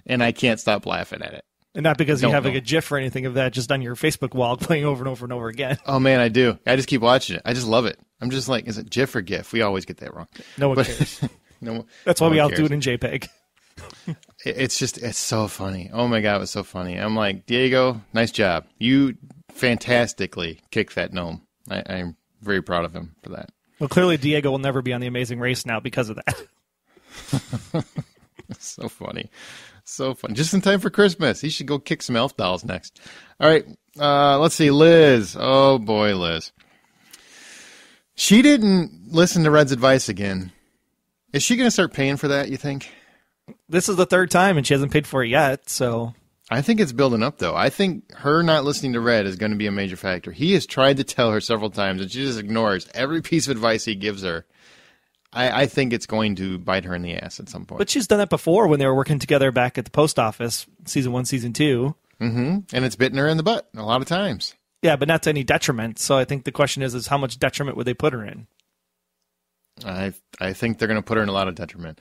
And I can't stop laughing at it. And not because you have like a GIF or anything of that just on your Facebook wall playing over and over and over again. Oh, man, I do. I just keep watching it. I just love it. I'm just like, is it GIF or GIF? We always get that wrong. No one cares. That's why we all do it in JPEG. It's so funny. Oh, my God, it was so funny. I'm like, Diego, nice job. You fantastically kicked that gnome. I'm very proud of him for that. Well, clearly Diego will never be on The Amazing Race now because of that. So funny. So fun. Just in time for Christmas. He should go kick some elf dolls next. All right. Let's see. Liz. Oh, boy, Liz. She didn't listen to Red's advice again. Is she going to start paying for that, you think? This is the third time, and she hasn't paid for it yet, so... I think it's building up, though. I think her not listening to Red is going to be a major factor. He has tried to tell her several times, and she just ignores every piece of advice he gives her. I think it's going to bite her in the ass at some point. But she's done that before when they were working together back at the post office, season 1, season 2. Mm-hmm. And it's bitten her in the butt a lot of times. Yeah, but not to any detriment. So I think the question is how much detriment would they put her in? I think they're going to put her in a lot of detriment.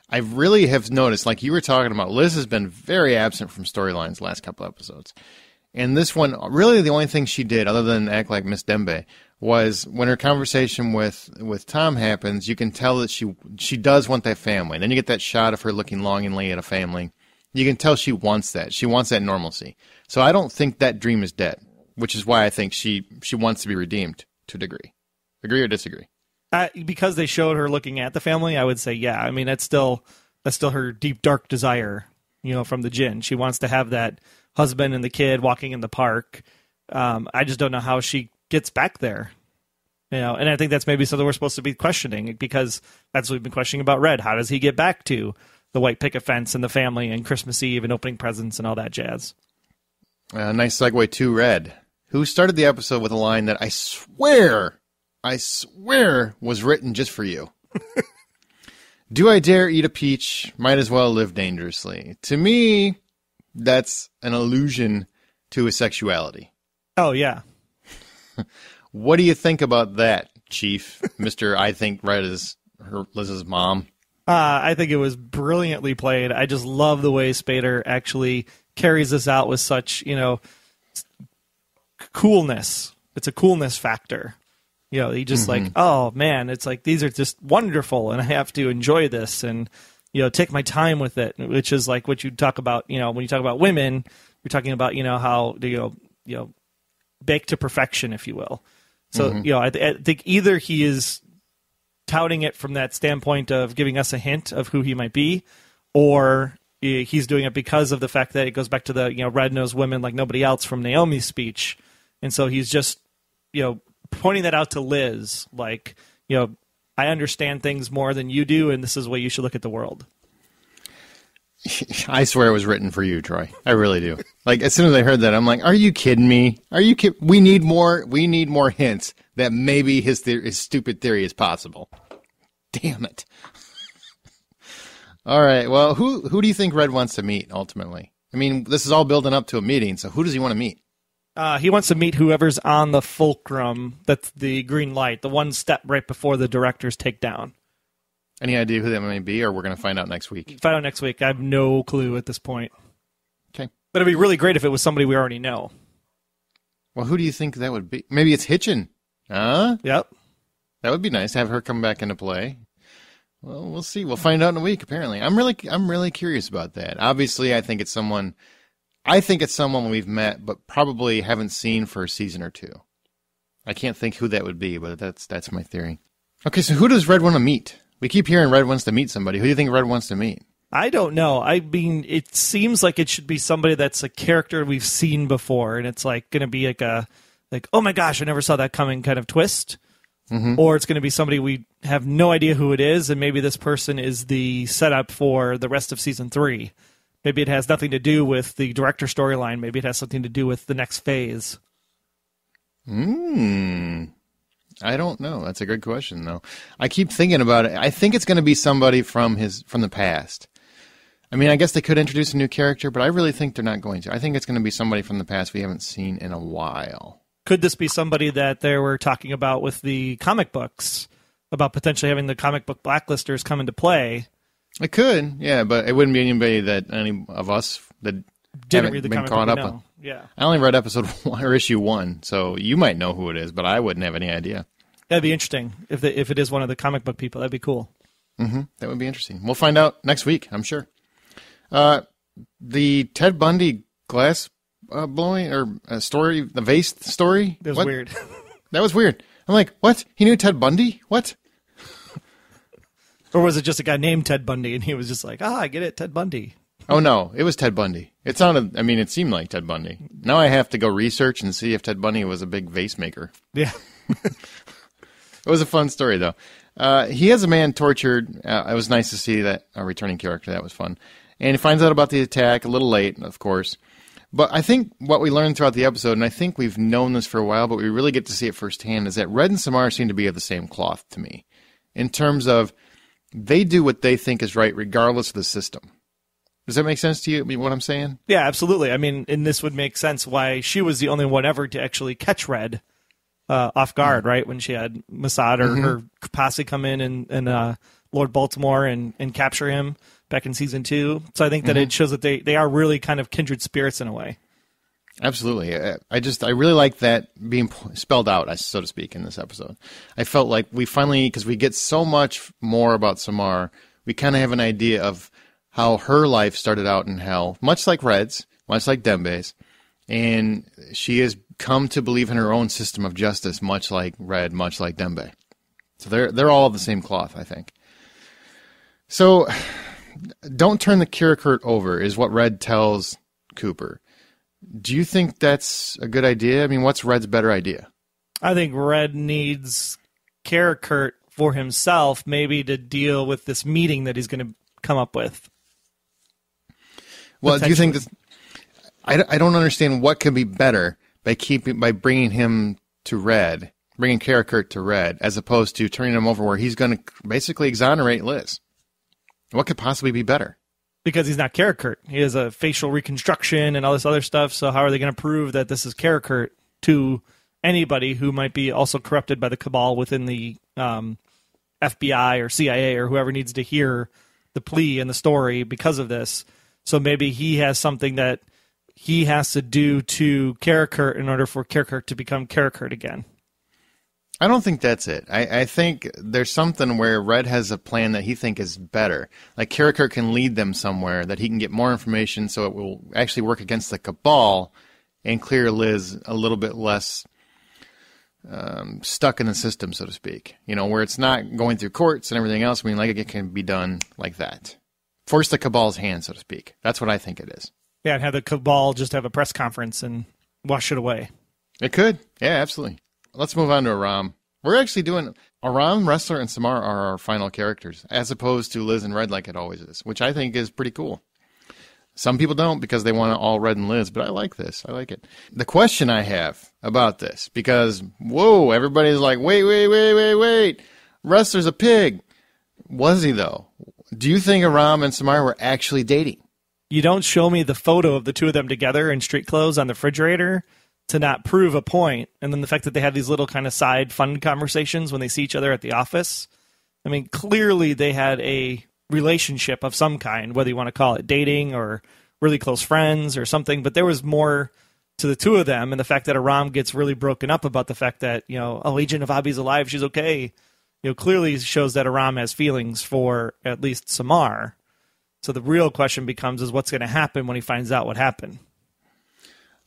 I really have noticed, like you were talking about, Liz has been very absent from storylines the last couple episodes. And this one, really the only thing she did, other than act like Miss Dembe, was when her conversation with Tom happens, you can tell that she does want that family. And then you get that shot of her looking longingly at a family. You can tell she wants that. She wants that normalcy. So I don't think that dream is dead, which is why I think she wants to be redeemed to a degree. Agree or disagree? Because they showed her looking at the family, I would say, yeah. I mean, that's still her deep, dark desire, from the Jinn. She wants to have that husband and the kid walking in the park. I just don't know how she gets back there. And I think that's maybe something we're supposed to be questioning, because that's what we've been questioning about Red. How does he get back to the white picket fence and the family and Christmas Eve and opening presents and all that jazz? Nice segue to Red, who started the episode with a line that I swear was written just for you. Do I dare eat a peach? Might as well live dangerously. To me, that's an allusion to his sexuality. Oh, yeah. What do you think about that, Chief? Mr. I think Red is Liz's mom. I think it was brilliantly played. I just love the way Spader actually carries this out with such, coolness. It's a coolness factor. He just like, oh man, it's like, these are just wonderful and I have to enjoy this and, take my time with it, which is like what you talk about, when you talk about women, you're talking about, how, baked to perfection, if you will. So, I think either he is touting it from that standpoint of giving us a hint of who he might be, or he's doing it because of the fact that it goes back to the, Red knows women like nobody else from Naomi's speech. And so he's just, pointing that out to Liz, like, I understand things more than you do, and this is the way you should look at the world. I swear it was written for you, Troy. I really do. Like, as soon as I heard that, I'm like, are you kidding me? We need more hints that maybe his stupid theory is possible. Damn it. All right. Well, who do you think Red wants to meet ultimately? I mean, this is all building up to a meeting, so who does he want to meet? He wants to meet whoever's on the fulcrum, that's the green light, the one step right before the director's takedown. Any idea who that may be, or we're going to find out next week? Find out next week. I have no clue at this point. Okay. But it'd be really great if it was somebody we already know. Well, who do you think that would be? Maybe it's Hitchin. Huh? Yep. That would be nice to have her come back into play. Well, we'll see. We'll find out in a week, apparently. I'm really curious about that. Obviously, I think it's someone we've met, but probably haven't seen for a season or two. I can't think who that would be, but that's my theory. Okay, so who does Red want to meet? We keep hearing Red wants to meet somebody. Who do you think Red wants to meet? I don't know. I mean, it seems like it should be somebody that's a character we've seen before, and it's like going to be like, oh my gosh, I never saw that coming kind of twist. Mm-hmm. Or it's going to be somebody we have no idea who it is, and maybe this person is the setup for the rest of season 3. Maybe it has nothing to do with the director storyline. Maybe it has something to do with the next phase. I don't know. That's a good question, though. I keep thinking about it. I think it's going to be somebody from the past. I mean, I guess they could introduce a new character, but I really think they're not going to. I think it's going to be somebody from the past we haven't seen in a while. Could this be somebody that they were talking about with the comic books, about potentially having the comic book blacklisters come into play? It could, yeah, but it wouldn't be anybody that any of us that didn't read the been comic caught book up on. Yeah, I only read episode 1 or issue 1, so you might know who it is, but I wouldn't have any idea. That'd be interesting if it is one of the comic book people. That'd be cool. Mm-hmm. That would be interesting. We'll find out next week, I'm sure. The Ted Bundy glass blowing or story, the vase story. That was weird. That was weird. I'm like, what? He knew Ted Bundy? What? Or was it just a guy named Ted Bundy and he was just like, I get it, Ted Bundy. Oh, no, it was Ted Bundy. It seemed like Ted Bundy. Now I have to go research and see if Ted Bundy was a big vase maker. Yeah. It was a fun story, though. He has a man tortured. It was nice to see that a returning character. That was fun. And he finds out about the attack a little late, of course. But I think what we learned throughout the episode, and I think we've known this for a while, but we really get to see it firsthand, is that Red and Samar seem to be of the same cloth to me. In terms of, they do what they think is right regardless of the system. Does that make sense to you, what I'm saying? Yeah, absolutely. I mean, and this would make sense why she was the only one ever to actually catch Red off guard, right? When she had Mossad or her posse come in and Lord Baltimore and capture him back in season 2. So I think that it shows that they are really kind of kindred spirits in a way. Absolutely. I really like that being spelled out, so to speak, in this episode. I felt like we finally, because we get so much more about Samar, we kind of have an idea of how her life started out in hell, much like Red's, much like Dembe's, and she has come to believe in her own system of justice, much like Red, much like Dembe. So they're all of the same cloth, I think. So, don't turn the Karakurt over is what Red tells Cooper. Do you think that's a good idea? I mean, what's Red's better idea? I think Red needs Karakurt for himself, maybe to deal with this meeting that he's going to come up with. Well, do you think that I don't understand what could be better by bringing him to red, bringing Karakurt to red, as opposed to turning him over where he's going to basically exonerate Liz? What could possibly be better? Because he's not Karakurt. He has a facial reconstruction and all this other stuff. So how are they going to prove that this is Karakurt to anybody who might be also corrupted by the cabal within the FBI or CIA or whoever needs to hear the plea and the story because of this? So maybe he has something that he has to do to Karakurt in order for Karakurt to become Karakurt again. I don't think that's it. I think there's something where Red has a plan that he thinks is better. Like Karakurt can lead them somewhere, that he can get more information so it will actually work against the cabal and clear Liz a little bit less stuck in the system, so to speak. You know, where it's not going through courts and everything else. I mean, like it can be done like that. Force the cabal's hand, so to speak. That's what I think it is. Yeah, and have the cabal just have a press conference and wash it away. It could. Yeah, absolutely. Let's move on to Aram. We're actually doing Aram, Ressler, and Samar are our final characters, as opposed to Liz and Red like it always is, which I think is pretty cool. Some people don't because they want all Red and Liz, but I like this. I like it. The question I have about this, because, whoa, everybody's like, wait. Ressler's a pig. Was he, though? Do you think Aram and Samar were actually dating? You don't show me the photo of the two of them together in street clothes on the refrigerator to not prove a point. And then the fact that they have these little kind of side fun conversations when they see each other at the office. I mean, clearly they had a relationship of some kind, whether you want to call it dating or really close friends or something. But there was more to the two of them. And the fact that Aram gets really broken up about the fact that, you know, oh, Agent Navabi's alive, she's okay, you know, clearly shows that Aram has feelings for at least Samar. So the real question becomes is what's going to happen when he finds out what happened.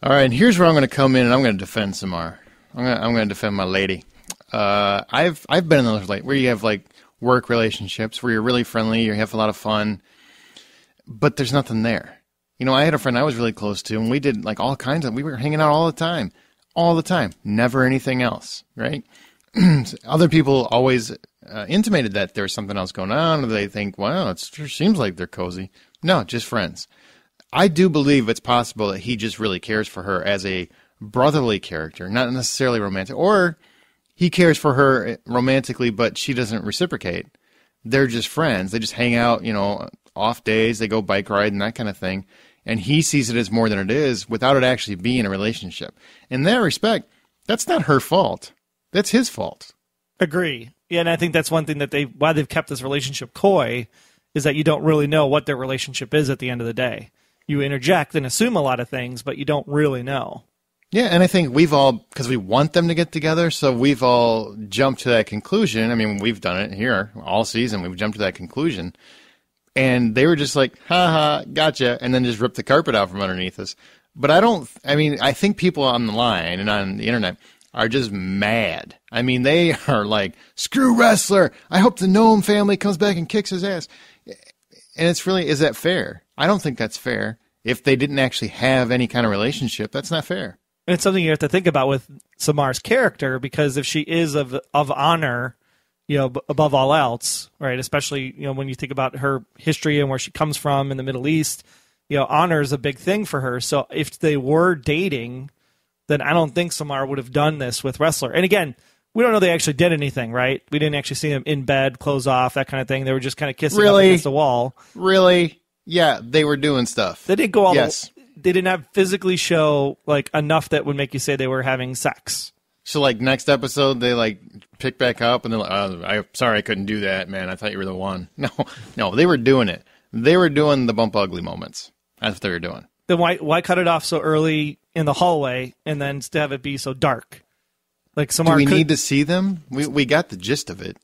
All right, and here's where I'm going to come in, and I'm going to defend Samar. I'm going to defend my lady. I've been in those where you have like work relationships where you're really friendly, you have a lot of fun, but there's nothing there. You know, I had a friend I was really close to, and we did like all kinds of. We were hanging out all the time, never anything else, right? Other people always intimated that there's something else going on, or they think, wow, it sure seems like they're cozy. No, just friends. I do believe it's possible that he just really cares for her as a brotherly character, not necessarily romantic. Or he cares for her romantically, but she doesn't reciprocate. They're just friends. They just hang out, you know, off days. They go bike ride and that kind of thing. And he sees it as more than it is without it actually being a relationship. In that respect, that's not her fault. That's his fault. Agree. Yeah, and I think that's one thing that why they've kept this relationship coy is that you don't really know what their relationship is at the end of the day. You interject and assume a lot of things, but you don't really know. Yeah, and I think we've all, because we want them to get together, so we've all jumped to that conclusion. I mean, we've done it here all season. We've jumped to that conclusion. And they were just like, ha, gotcha, and then just ripped the carpet out from underneath us. But I think people on the line and on the internet are just mad. I mean, they are like, screw Ressler. I hope the Gnome family comes back and kicks his ass. And it's really, is that fair? I don't think that's fair. If they didn't actually have any kind of relationship, that's not fair. And it's something you have to think about with Samar's character, because if she is of honor, you know, above all else, right? Especially, you know, when you think about her history and where she comes from in the Middle East, you know, honor is a big thing for her. So if they were dating, then I don't think Samar would have done this with Ressler. And again, we don't know they actually did anything, right? We didn't actually see them in bed, clothes off, that kind of thing. They were just kind of kissing up against the wall. Really? Yeah, they were doing stuff. They didn't go all they did not physically show like enough that would make you say they were having sex. So like next episode, they like pick back up and they're like, I'm sorry I couldn't do that, man. I thought you were the one. No, they were doing it. They were doing the bump ugly moments. That's what they were doing. Then why cut it off so early in the hallway and then to have it be so dark? Like Samar, do we need to see them? We got the gist of it.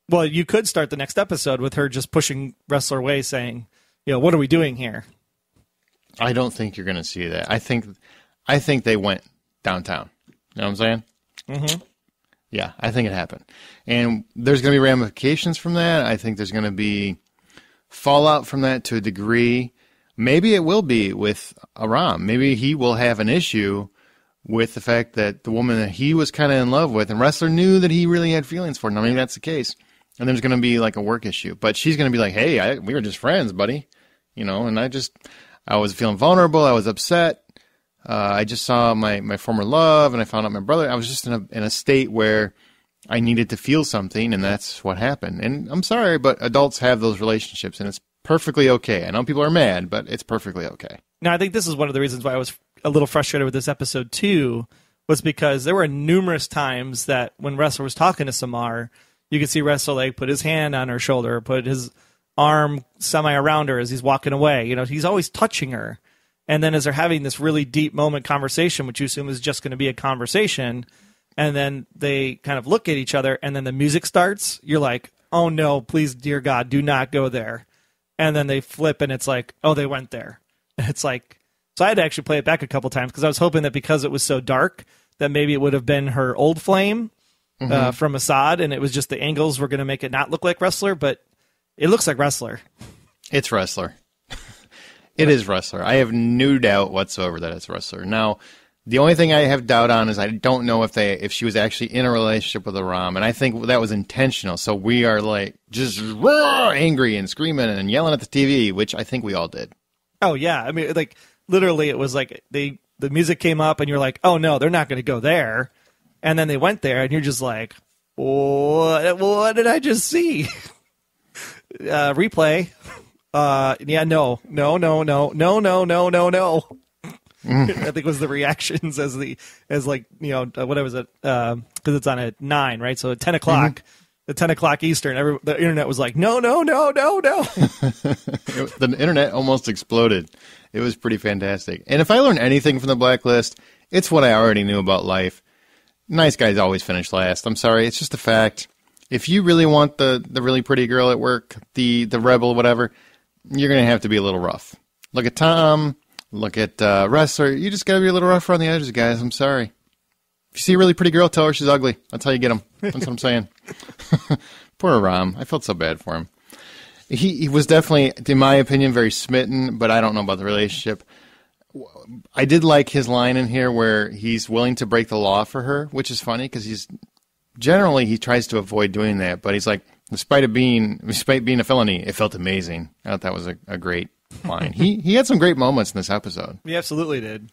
Well, you could start the next episode with her just pushing Ressler away, saying, you know, what are we doing here? I don't think you're going to see that. I think they went downtown. You know what I'm saying? Mm-hmm. Yeah, I think it happened. And there's going to be ramifications from that. I think there's going to be fallout from that to a degree. Maybe it will be with Aram. Maybe he will have an issue with the fact that the woman that he was kind of in love with, and Ressler knew that he really had feelings for. Now, maybe that's the case. And there's going to be like a work issue. But she's going to be like, hey, we were just friends, buddy. You know, and I was feeling vulnerable. I was upset. I just saw my former love, and I found out my brother. I was just in a state where I needed to feel something, and that's what happened. And I'm sorry, but adults have those relationships, and it's perfectly okay. I know people are mad, but it's perfectly okay. Now, I think this is one of the reasons why I was a little frustrated with this episode, too, was because there were numerous times that when Ressler was talking to Samar, you could see Ressler like put his hand on her shoulder, put his arm semi around her as he's walking away. You know, he's always touching her. And then as they're having this really deep moment conversation, which you assume is just going to be a conversation, and then they kind of look at each other, and then the music starts, you're like, oh no, please, dear God, do not go there. And then they flip, and it's like, oh, they went there. And it's like, so I had to actually play it back a couple times because I was hoping that because it was so dark that maybe it would have been her old flame from Assad, and it was just the angles were going to make it not look like Ressler, but it looks like Ressler. It's Ressler. It is Ressler. I have no doubt whatsoever that it's Ressler. Now, the only thing I have doubt on is I don't know if she was actually in a relationship with Aram, and I think that was intentional. So we are like just angry and screaming and yelling at the TV, which I think we all did. Oh yeah, I mean, like literally, it was like the music came up, and you're like, oh no, they're not going to go there, and then they went there, and you're just like, what did I just see? Replay. Yeah, no. I think was the reactions as like, you know, what was it? Because it's on at 9, right? So at 10 o'clock, at 10 o'clock Eastern, the internet was like, no. The internet almost exploded. It was pretty fantastic. And if I learned anything from the Blacklist, it's what I already knew about life. Nice guys always finish last. I'm sorry. It's just a fact. If you really want the really pretty girl at work, the rebel, whatever, you're going to have to be a little rough. Look at Tom. Look at Ressler. You just got to be a little rough around the edges, guys. I'm sorry. If you see a really pretty girl, tell her she's ugly. That's how you get them. That's what I'm saying. Poor Aram. I felt so bad for him. He was definitely, in my opinion, very smitten, but I don't know about the relationship. I did like his line in here where he's willing to break the law for her, which is funny because he tries to avoid doing that, but he's like, despite being a felony, it felt amazing. I thought that was a great line. He had some great moments in this episode. He absolutely did.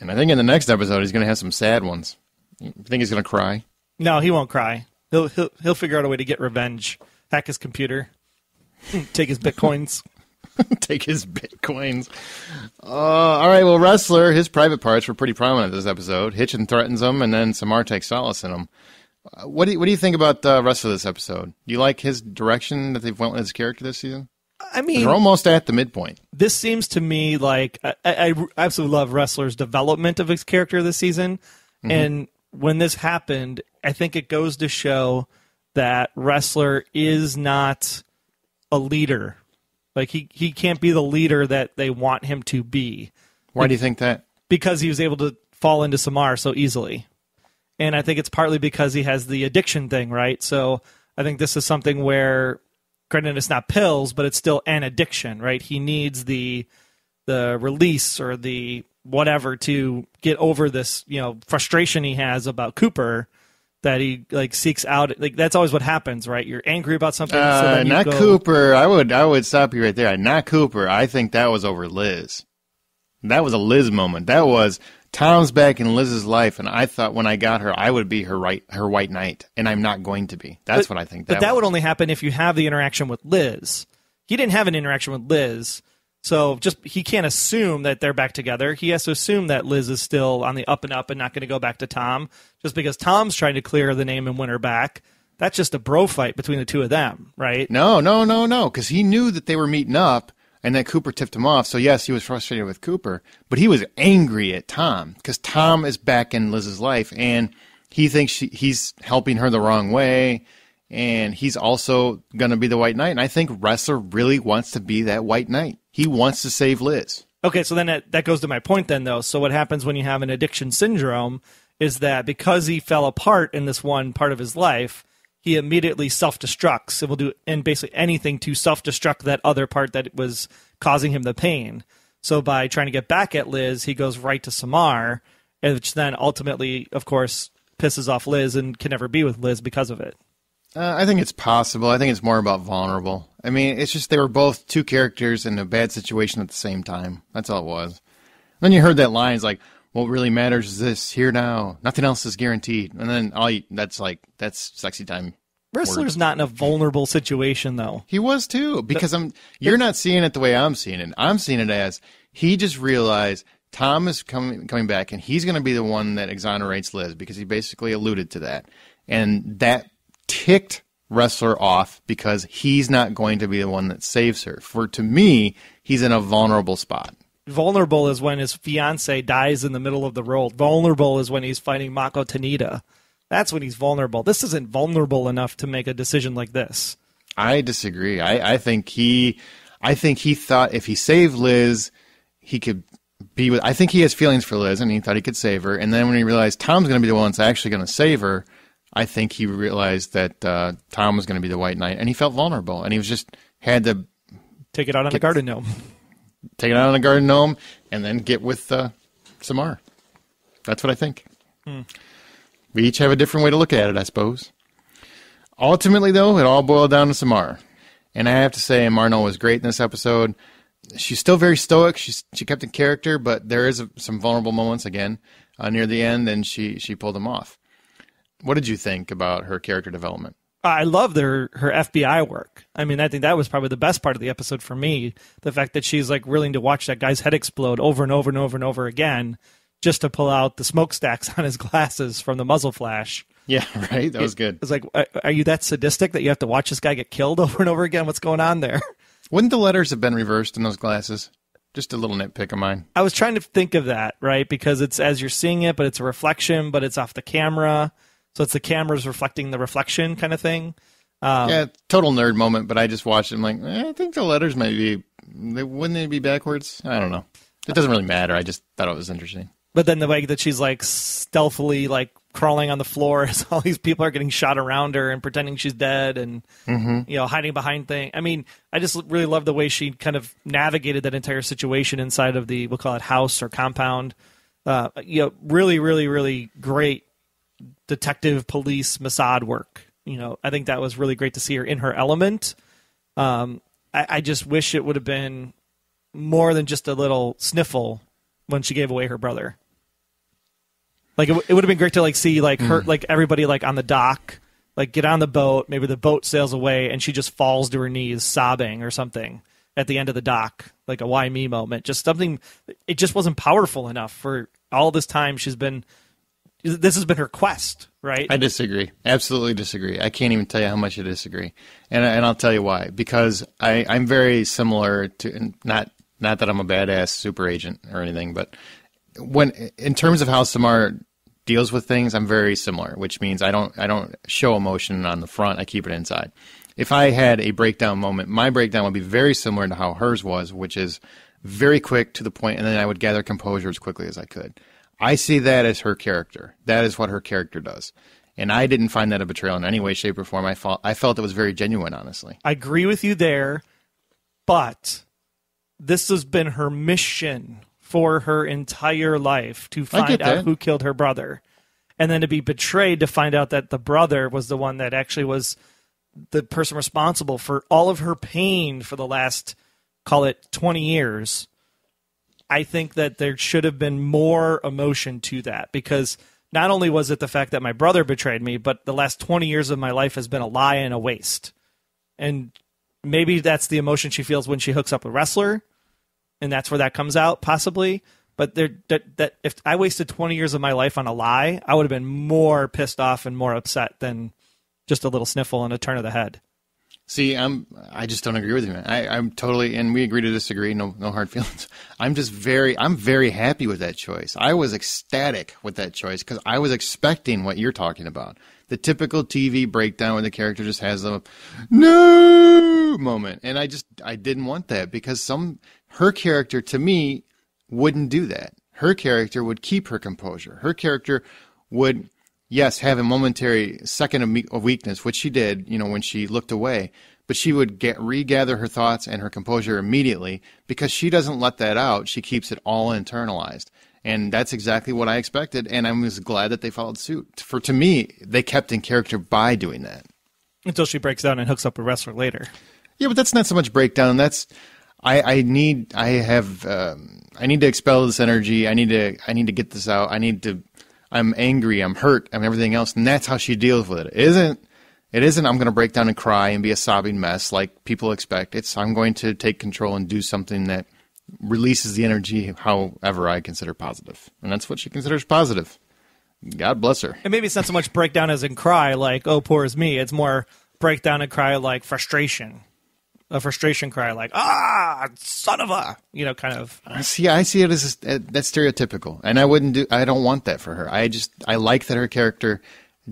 And I think in the next episode he's going to have some sad ones. You think he's going to cry? No, he won't cry. He'll figure out a way to get revenge. Hack his computer. Take his bitcoins. Take his bitcoins. All right, well, Ressler, his private parts were pretty prominent this episode. Hitchin threatens him, and then Samar takes solace in him. What do you think about the rest of this episode? Do you like his direction that they've went with his character this season? I mean, they're almost at the midpoint. This seems to me like I absolutely love Ressler's development of his character this season. Mm-hmm. And when this happened, I think it goes to show that Ressler is not a leader. Like he can't be the leader that they want him to be. Why do you think that? Because he was able to fall into Samar so easily. And I think it's partly because he has the addiction thing, right? So I think this is something where, granted, it's not pills, but it's still an addiction, right? He needs the release or the whatever to get over this, you know, frustration he has about Cooper that he like seeks out. Like that's always what happens, right? You're angry about something. So then you not go, Cooper. I would stop you right there. Not Cooper. I think that was over Liz. That was a Liz moment. That was Tom's back in Liz's life, and I thought when I got her, I would be her white knight, and I'm not going to be. That's what I think. But that would only happen if you have the interaction with Liz. He didn't have an interaction with Liz, so he can't assume that they're back together. He has to assume that Liz is still on the up and up and not going to go back to Tom, just because Tom's trying to clear the name and win her back. That's just a bro fight between the two of them, right? No, because he knew that they were meeting up. And that Cooper tipped him off. So, yes, he was frustrated with Cooper. But he was angry at Tom because Tom is back in Liz's life. And he thinks he's helping her the wrong way. And he's also going to be the white knight. And I think Ressler really wants to be that white knight. He wants to save Liz. Okay, so then that goes to my point then, though. So what happens when you have an addiction syndrome is that because he fell apart in this one part of his life, he immediately self-destructs and will do basically anything to self-destruct that other part that was causing him the pain. So by trying to get back at Liz, he goes right to Samar, which then ultimately, of course, pisses off Liz and can never be with Liz because of it. I think it's possible. I think it's more about vulnerable. I mean, it's just they were both two characters in a bad situation at the same time. That's all it was. Then you heard that line, it's like, what really matters is this, here now. Nothing else is guaranteed. And then that's sexy time. Ressler's not in a vulnerable situation, though. He was, too, because you're not seeing it the way I'm seeing it. I'm seeing it as he just realized Tom is coming back, and he's going to be the one that exonerates Liz, because he basically alluded to that. And that ticked Ressler off because he's not going to be the one that saves her. To me, he's in a vulnerable spot. Vulnerable is when his fiance dies in the middle of the road. Vulnerable is when he's fighting Mako Tanita. That's when he's vulnerable. This isn't vulnerable enough to make a decision like this. I disagree. I think he thought if he saved Liz, he could be with. I think he has feelings for Liz, and he thought he could save her. And then when he realized Tom's going to be the one that's actually going to save her, I think he realized that Tom was going to be the White Knight, and he felt vulnerable, and he was just had to take it out on the garden gnome. Take it out on the garden gnome, and then get with Samar. That's what I think. We each have a different way to look at it, I suppose. Ultimately, though, it all boiled down to Samar. And I have to say, Marno was great in this episode. She's still very stoic. She kept in character, but there is some vulnerable moments, again, near the end, and she pulled them off. What did you think about her character development? I loved her FBI work. I mean, I think that was probably the best part of the episode for me. The fact that she's like willing to watch that guy's head explode over and over and over and over again just to pull out the smokestacks on his glasses from the muzzle flash. Yeah, right? That was good. It's like, are you that sadistic that you have to watch this guy get killed over and over again? What's going on there? Wouldn't the letters have been reversed in those glasses? Just a little nitpick of mine. I was trying to think of that, right? Because it's as you're seeing it, but it's a reflection, but it's off the camera. So it's the cameras reflecting the reflection kind of thing. Yeah, total nerd moment, but I just watched it. I'm like, I think the letters wouldn't they be backwards? I don't know. It doesn't really matter. I just thought it was interesting. But then the way that she's like stealthily like crawling on the floor as all these people are getting shot around her and pretending she's dead and hiding behind things. I mean, I just really love the way she kind of navigated that entire situation inside of the, we'll call it house or compound. Really, really, really great detective, police, Mossad work. I think that was really great to see her in her element. I just wish it would have been more than just a little sniffle when she gave away her brother. Like it would have been great to like see like her, like everybody like on the dock, like get on the boat. Maybe the boat sails away and she just falls to her knees sobbing or something at the end of the dock, like a why me moment. Just something. It just wasn't powerful enough for all this time she's been. This has been her quest, right? I disagree. Absolutely disagree. I can't even tell you how much I disagree. And I'll tell you why. Because I'm very similar to, not that I'm a badass super agent or anything, but in terms of how Samar deals with things, I'm very similar, which means I don't show emotion on the front. I keep it inside. If I had a breakdown moment, my breakdown would be very similar to how hers was, which is very quick to the point, and then I would gather composure as quickly as I could. I see that as her character. That is what her character does. And I didn't find that a betrayal in any way, shape, or form. I felt it was very genuine, honestly. I agree with you there, but this has been her mission for her entire life to find out who killed her brother. And then to be betrayed to find out that the brother was the one that actually was the person responsible for all of her pain for the last, call it 20 years. I think that there should have been more emotion to that, because not only was it the fact that my brother betrayed me, but the last 20 years of my life has been a lie and a waste. And maybe that's the emotion she feels when she hooks up with Ressler, and that's where that comes out, possibly. But that if I wasted 20 years of my life on a lie, I would have been more pissed off and more upset than just a little sniffle and a turn of the head. See, I just don't agree with you, man. I'm totally, and we agree to disagree. No hard feelings. I'm very happy with that choice. I was ecstatic with that choice because I was expecting what you're talking about. The typical TV breakdown where the character just has a no moment. And I didn't want that because her character to me wouldn't do that. Her character would keep her composure. Her character would, yes, have a momentary second of weakness, which she did, when she looked away. But she would regather her thoughts and her composure immediately because she doesn't let that out. She keeps it all internalized. And that's exactly what I expected, and I was glad that they followed suit. To me, they kept in character by doing that. Until she breaks down and hooks up with Ressler later. Yeah, but that's not so much breakdown. That's I need to expel this energy. I need to get this out. I'm angry. I'm hurt. I'm everything else, and that's how she deals with it. It isn't. I'm going to break down and cry and be a sobbing mess like people expect. I'm going to take control and do something that releases the energy however I consider positive. And that's what she considers positive. God bless her. And maybe it's not so much breakdown as in cry, like, oh, poor is me. It's more breakdown and cry like frustration. A frustration cry like, son of a, kind of. I see it as that's stereotypical. And I don't want that for her. I like that her character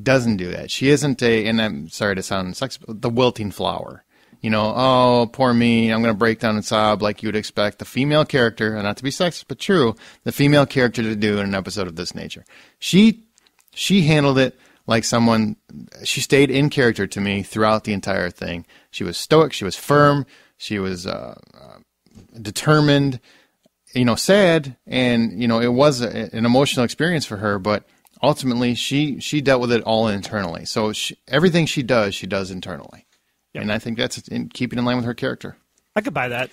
doesn't do that. She isn't and I'm sorry to sound sexist, the wilting flower. Oh, poor me, I'm going to break down and sob like you would expect the female character, and not to be sexist, but true, the female character to do in an episode of this nature. She handled it like she stayed in character to me throughout the entire thing. She was stoic, she was firm, she was determined, sad, and, it was an emotional experience for her, but ultimately she dealt with it all internally. So everything she does internally. Yep. And I think that's keeping in line with her character. I could buy that.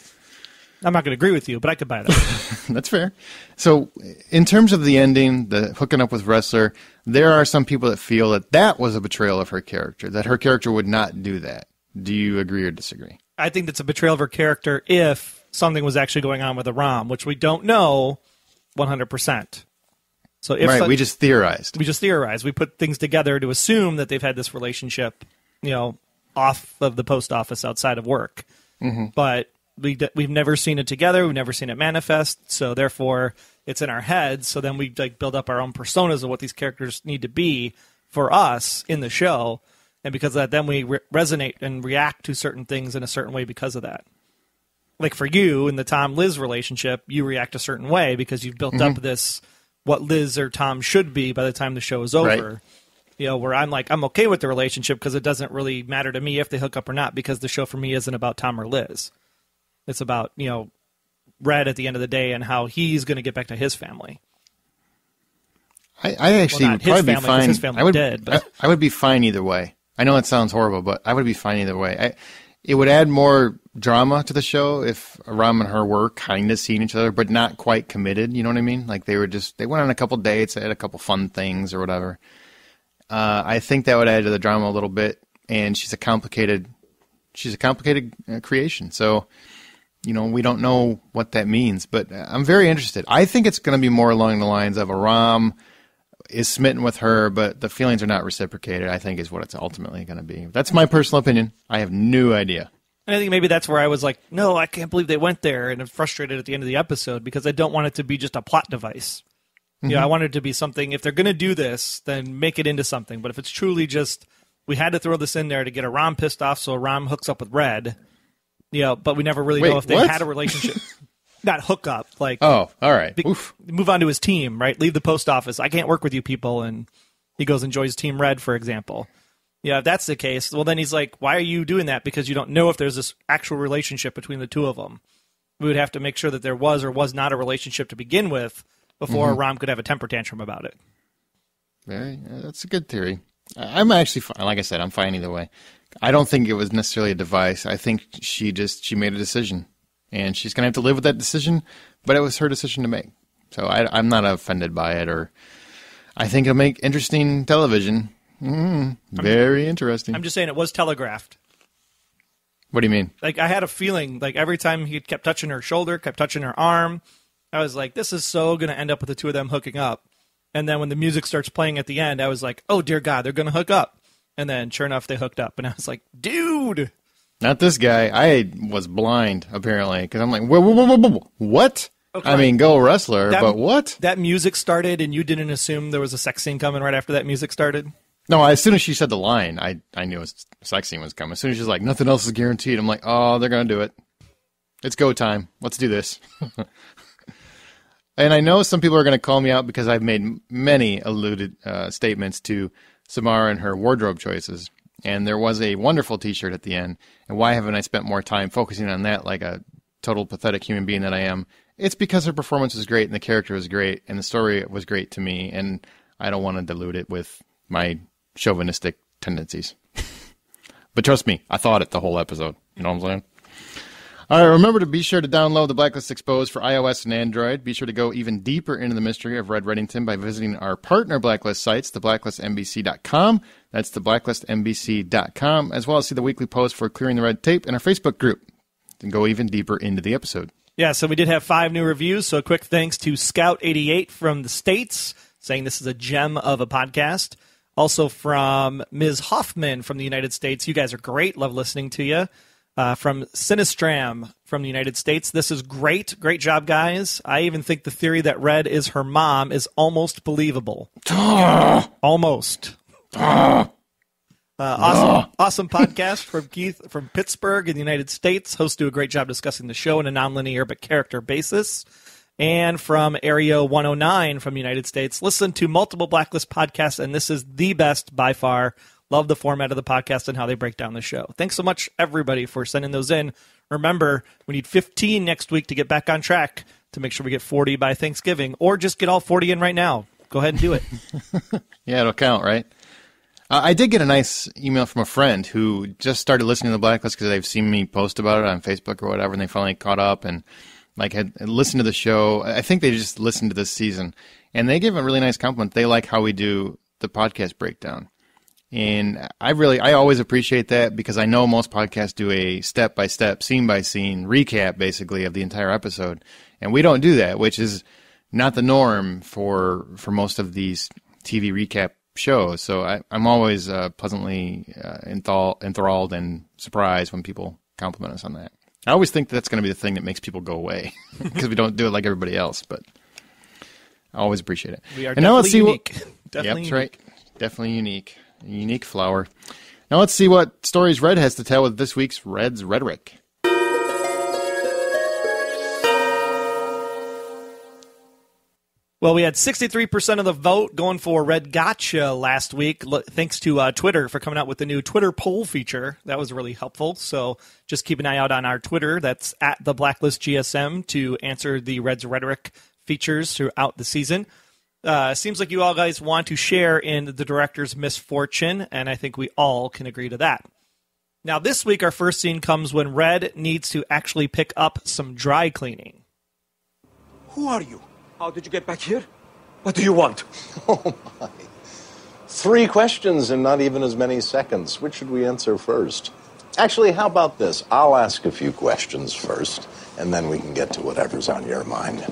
I'm not going to agree with you, but I could buy that. That's fair. So in terms of the ending, the hooking up with Ressler, there are some people that feel that was a betrayal of her character, that her character would not do that. Do you agree or disagree? I think that's a betrayal of her character if something was actually going on with Aram, which we don't know 100%. So we just theorized. We put things together to assume that they've had this relationship, off of the post office outside of work. Mm-hmm. But we've never seen it together. We've never seen it manifest. So therefore, it's in our heads. So then we build up our own personas of what these characters need to be for us in the show. And because of that, then we resonate and react to certain things in a certain way because of that. Like for you in the Tom-Liz relationship, you react a certain way because you've built up this what Liz or Tom should be by the time the show is over. Right. Where I'm okay with the relationship because it doesn't really matter to me if they hook up or not because the show for me isn't about Tom or Liz. It's about, Red at the end of the day and how he's going to get back to his family. I actually would probably be fine. His family dead, but I would be fine either way. I know it sounds horrible, but I would be fine either way. It would add more drama to the show if Aram and her were kind of seeing each other, but not quite committed. You know what I mean? Like they went on a couple dates, they had a couple fun things or whatever. I think that would add to the drama a little bit, and she's a complicated creation. So, we don't know what that means, but I'm very interested. I think it's going to be more along the lines of Aram is smitten with her, but the feelings are not reciprocated, I think is what it's ultimately going to be. That's my personal opinion. I have no idea. And I think maybe that's where I was like, no, I can't believe they went there, and I'm frustrated at the end of the episode because I don't want it to be just a plot device. I want it to be something, if they're going to do this, then make it into something. But if it's truly just, we had to throw this in there to get Aram pissed off so Aram hooks up with Red, but we never really know if they had a relationship. Not hook up. Oh, all right. Move on to his team, right? Leave the post office. I can't work with you people. And he goes and joins Team Red, for example. If that's the case, well, then he's like, why are you doing that? Because you don't know if there's this actual relationship between the two of them. We would have to make sure that there was or was not a relationship to begin with before Aram could have a temper tantrum about it. That's a good theory. I'm actually fine. Like I said, I'm fine either way. I don't think it was necessarily a device. I think she made a decision, and she's going to have to live with that decision, but it was her decision to make. So I'm not offended by it, or I think it'll make interesting television. Very interesting. I'm just saying it was telegraphed. What do you mean? I had a feeling, every time he kept touching her shoulder, kept touching her arm, I was like, this is so going to end up with the two of them hooking up. And then when the music starts playing at the end, I was like, oh, dear God, they're going to hook up. And then, sure enough, they hooked up. And I was like, dude. Not this guy. I was blind, apparently, because I'm like, whoa, what? Okay. I mean, go Ressler, but what? That music started, and you didn't assume there was a sex scene coming right after that music started? No, as soon as she said the line, I knew a sex scene was coming. As soon as she's like, nothing else is guaranteed, I'm like, oh, they're going to do it. It's go time. Let's do this. And I know some people are going to call me out because I've made many alluded statements to Samar and her wardrobe choices. And there was a wonderful T-shirt at the end. And why haven't I spent more time focusing on that like a total pathetic human being that I am It's because her performance was great and the character was great and the story was great to me, and I don't want to dilute it with my chauvinistic tendencies. But trust me, I thought it the whole episode. You know what I'm saying? All right, remember to be sure to download the Blacklist Exposed for iOS and Android. Be sure to go even deeper into the mystery of Red Reddington by visiting our partner Blacklist sites, theblacklistnbc.com. That's theblacklistnbc.com, as well as see the weekly post for Clearing the Red Tape in our Facebook group. And go even deeper into the episode. Yeah, so we did have 5 new reviews, so a quick thanks to Scout88 from the States, saying this is a gem of a podcast. Also from Ms. Hoffman from the United States. You guys are great. Love listening to you. From Sinistram from the United States. This is great. Great job, guys. I even think the theory that Red is her mom is almost believable. Almost. Awesome podcast from Keith from Pittsburgh in the United States. Hosts do a great job discussing the show in a nonlinear but character basis. And from Area 109 from the United States. Listen to multiple Blacklist podcasts, and this is the best by far. Love the format of the podcast and how they break down the show. Thanks so much, everybody, for sending those in. Remember, we need 15 next week to get back on track to make sure we get 40 by Thanksgiving, or just get all 40 in right now. Go ahead and do it. Yeah, it'll count, right? I did get a nice email from a friend who just started listening to the Blacklist because they've seen me post about it on Facebook or whatever, and they finally caught up and had listened to the show. I think they just listened to this season, and they gave a really nice compliment. They like how we do the podcast breakdown. And I always appreciate that because I know most podcasts do a step-by-step, scene-by-scene recap, basically, of the entire episode. And we don't do that, which is not the norm for most of these TV recap shows. So I'm always pleasantly enthralled and surprised when people compliment us on that. I always think that's going to be the thing that makes people go away because we don't do it like everybody else. But I always appreciate it. We are and now let's see unique. Definitely unique. Right. Definitely unique. A unique flower. Now let's see what stories Red has to tell with this week's Red's Rhetoric. Well, we had 63% of the vote going for Red Gotcha last week. Thanks to Twitter for coming out with the new Twitter poll feature. That was really helpful. So just keep an eye out on our Twitter. That's at the Blacklist GSM to answer the Red's Rhetoric features throughout the season. Seems like you all guys want to share in the director's misfortune, and I think we all can agree to that. Now, this week, our first scene comes when Red needs to actually pick up some dry cleaning. Who are you? How did you get back here? What do you want? Oh, my. 3 questions in not even as many seconds. Which should we answer first? Actually, how about this? I'll ask a few questions first, and then we can get to whatever's on your mind.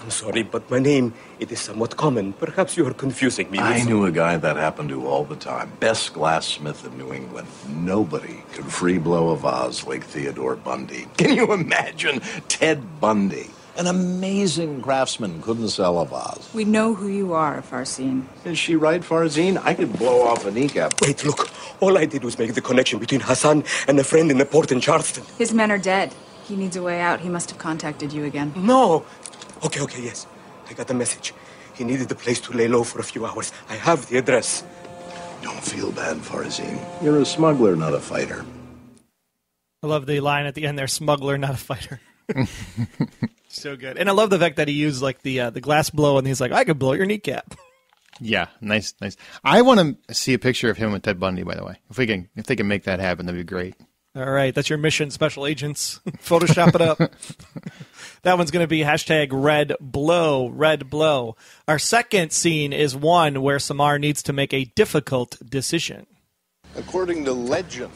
I'm sorry, but my name, it is somewhat common. Perhaps you are confusing me with I knew a guy that happened to all the time. Best glassmith in New England. Nobody could free blow a vase like Theodore Bundy. Can you imagine Ted Bundy? An amazing craftsman, couldn't sell a vase. We know who you are, Farzine. Is she right, Farzine? I could blow off a kneecap. Wait, look. All I did was make the connection between Hassan and a friend in a port in Charleston. His men are dead. He needs a way out. He must have contacted you again. No. Okay, yes. I got the message. He needed a place to lay low for a few hours. I have the address. Don't feel bad, Farzine. You're a smuggler, not a fighter. I love the line at the end there, smuggler, not a fighter. So good. And I love the fact that he used the glass blow, and he's like, I could blow your kneecap. Yeah, nice. I want to see a picture of him with Ted Bundy, by the way. If they can make that happen, that'd be great. All right, that's your mission, special agents. Photoshop it up. That one's going to be hashtag Red Blow. Our second scene is one where Samar needs to make a difficult decision. According to legend,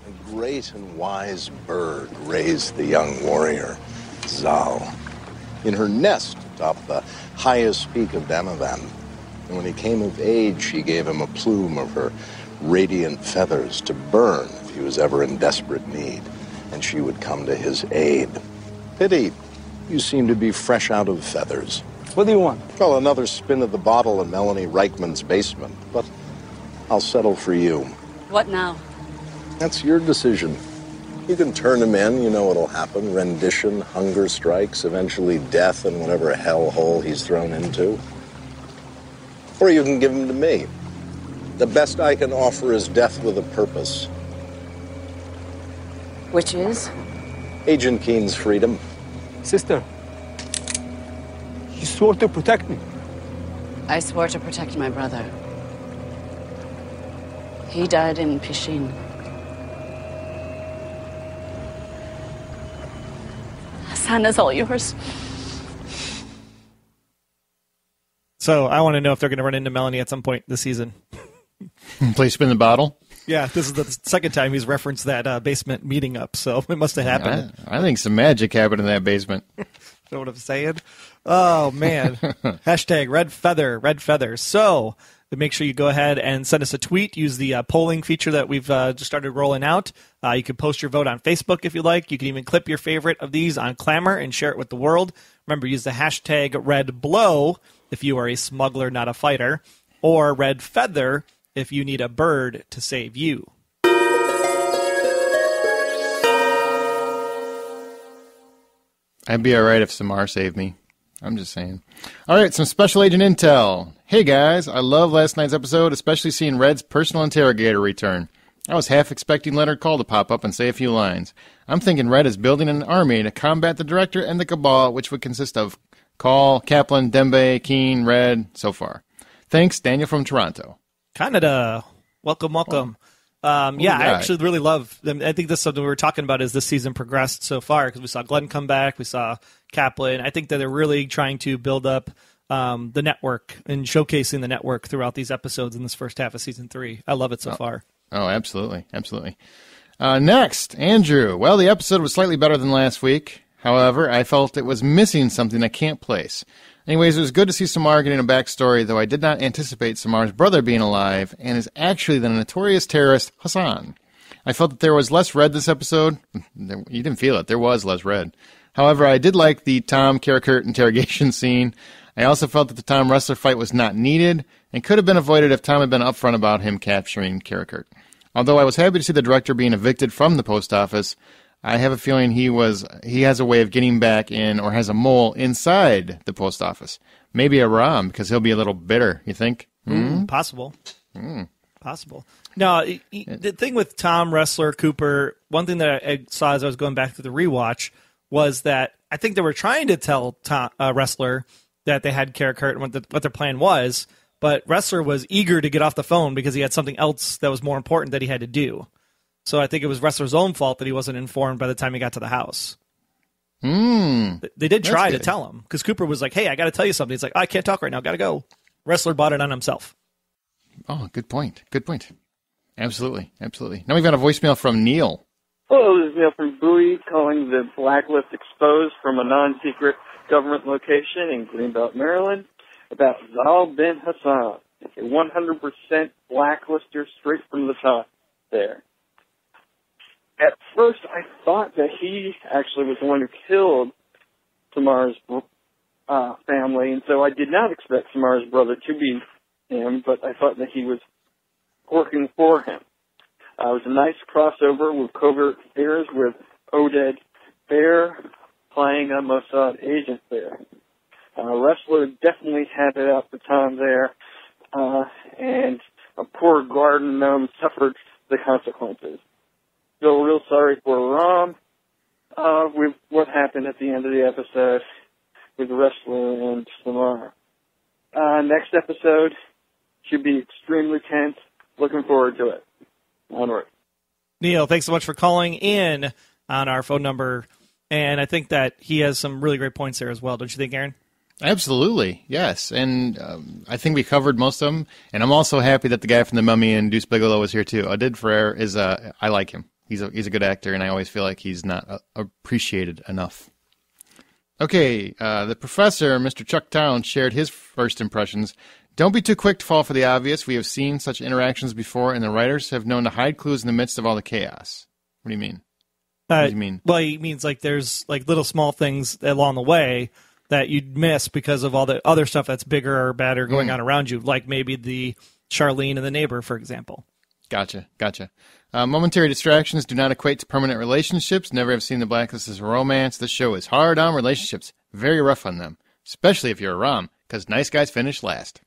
a great and wise bird raised the young warrior, Zal, in her nest atop the highest peak of Navabi. And when he came of age, she gave him a plume of her radiant feathers to burn if he was ever in desperate need, and she would come to his aid. Pity, you seem to be fresh out of feathers. What do you want? Well, another spin of the bottle in Melanie Reichman's basement, but I'll settle for you. What now? That's your decision. You can turn him in, you know what'll happen. Rendition, hunger strikes, eventually death in whatever hellhole he's thrown into. Or you can give him to me. The best I can offer is death with a purpose. Which is? Agent Keen's freedom. Sister, you swore to protect me. I swore to protect my brother. He died in Pishin. Hassan is all yours. So I want to know if they're going to run into Melanie at some point this season. Play spin the bottle. Yeah, this is the second time he's referenced that basement meeting up, so it must have happened. I think some magic happened in that basement. Know what I'm saying? Oh, man. Hashtag red feather, red feather. So make sure you go ahead and send us a tweet. Use the polling feature that we've just started rolling out. You can post your vote on Facebook if you like. You can even clip your favorite of these on Clamor and share it with the world. Remember, use the hashtag redblow if you are a smuggler, not a fighter, or red feather if you need a bird to save you. I'd be all right if Samar saved me. I'm just saying. All right, some special agent intel. Hey, guys, I love last night's episode, especially seeing Red's personal interrogator return. I was half expecting Leonard Call to pop up and say a few lines. I'm thinking Red is building an army to combat the Director and the Cabal, which would consist of Call, Kaplan, Dembe, Keen, Red, so far. Thanks, Daniel from Toronto. Canada. Welcome. I actually really love them. I think this is something we were talking about as this season progressed so far, because we saw Glenn come back, we saw Kaplan. I think that they're really trying to build up the network and showcasing the network throughout these episodes in this first half of season 3. I love it so far. Oh, absolutely. Next, Andrew. Well, the episode was slightly better than last week. However, I felt it was missing something I can't place. Anyways, it was good to see Samar getting a backstory, though I did not anticipate Samar's brother being alive and is actually the notorious terrorist Hassan. I felt that there was less Red this episode. You didn't feel it. There was less Red. However, I did like the Tom Karakurt interrogation scene. I also felt that the Tom Ressler fight was not needed and could have been avoided if Tom had been upfront about him capturing Karakurt. Although I was happy to see the Director being evicted from the post office, I have a feeling he has a way of getting back in, or has a mole inside the post office. Maybe a Ram, because he'll be a little bitter, you think? Possible. Possible. No, the thing with Tom, Ressler, Cooper, one thing that I saw as I was going back through the rewatch was that I think they were trying to tell Tom, Ressler that they had Karakurt and what their plan was, but Ressler was eager to get off the phone because he had something else that was more important that he had to do. So I think it was Ressler's own fault that he wasn't informed by the time he got to the house. They did try to tell him, because Cooper was like, hey, I got to tell you something. He's like, I can't talk right now. Got to go. Ressler bought it on himself. Oh, good point. Absolutely. Now we've got a voicemail from Neil. Hello, this is Neil from Bowie, calling the Blacklist exposed from a non-secret government location in Greenbelt, Maryland, about Zal Bin Hasaan, a 100% blacklister straight from the top there. At first, I thought that he actually was the one who killed Samar's family, and so I did not expect Samar's brother to be him, but I thought that he was working for him. It was a nice crossover with covert affairs with Oded Bear playing a Mossad agent there. Ressler definitely had it out for Tom there, and a poor garden gnome suffered the consequences. Feel real sorry for Ram with what happened at the end of the episode with Ressler and Samar. Next episode should be extremely tense. Looking forward to it. Onward. Neil, thanks so much for calling in on our phone number, and I think that he has some really great points there as well. Don't you think, Aaron? Absolutely, yes. And I think we covered most of them, and I'm also happy that the guy from The Mummy and Deuce Bigelow was here too. Oded Ferrer is I like him. He's a good actor, and I always feel like he's not appreciated enough. Okay, the professor, Mr. Chuck Town, shared his first impressions. Don't be too quick to fall for the obvious. We have seen such interactions before, and the writers have known to hide clues in the midst of all the chaos. What do you mean? What do you mean? Well, he means like there's like little small things along the way that you'd miss because of all the other stuff that's bigger or badder going on around you, like maybe the Charlene and the neighbor, for example. Gotcha. Momentary distractions do not equate to permanent relationships. Never have seen the Blacklist as a romance. This show is hard on relationships. Very rough on them, especially if you're a Rom, because nice guys finish last.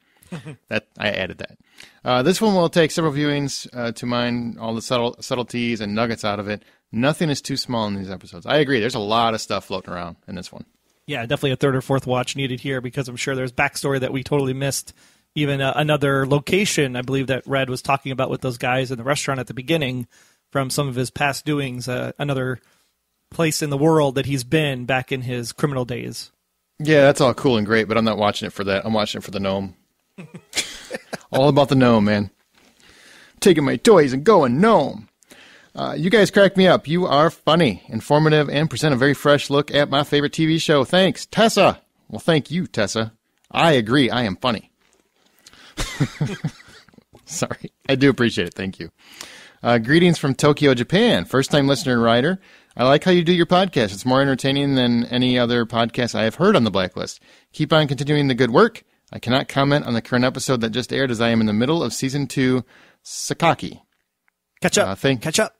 I added that. This one will take several viewings to mine all the subtleties and nuggets out of it. Nothing is too small in these episodes. I agree. There's a lot of stuff floating around in this one. Yeah, definitely a third or fourth watch needed here because I'm sure there's backstory that we totally missed. Even another location, I believe, that Red was talking about with those guys in the restaurant at the beginning from some of his past doings, another place in the world that he's been back in his criminal days. Yeah, that's all cool and great, but I'm not watching it for that. I'm watching it for the gnome. All about the gnome, man. Taking my toys and going gnome. You guys crack me up. You are funny, informative, and present a very fresh look at my favorite TV show. Thanks, Tessa. Well, thank you, Tessa. I agree. I am funny. Sorry. I do appreciate it. Thank you. Greetings from Tokyo, Japan. First-time listener and writer. I like how you do your podcast. It's more entertaining than any other podcast I have heard on the Blacklist. Keep on continuing the good work. I cannot comment on the current episode that just aired as I am in the middle of Season 2, Sakaki. Catch up. Catch up.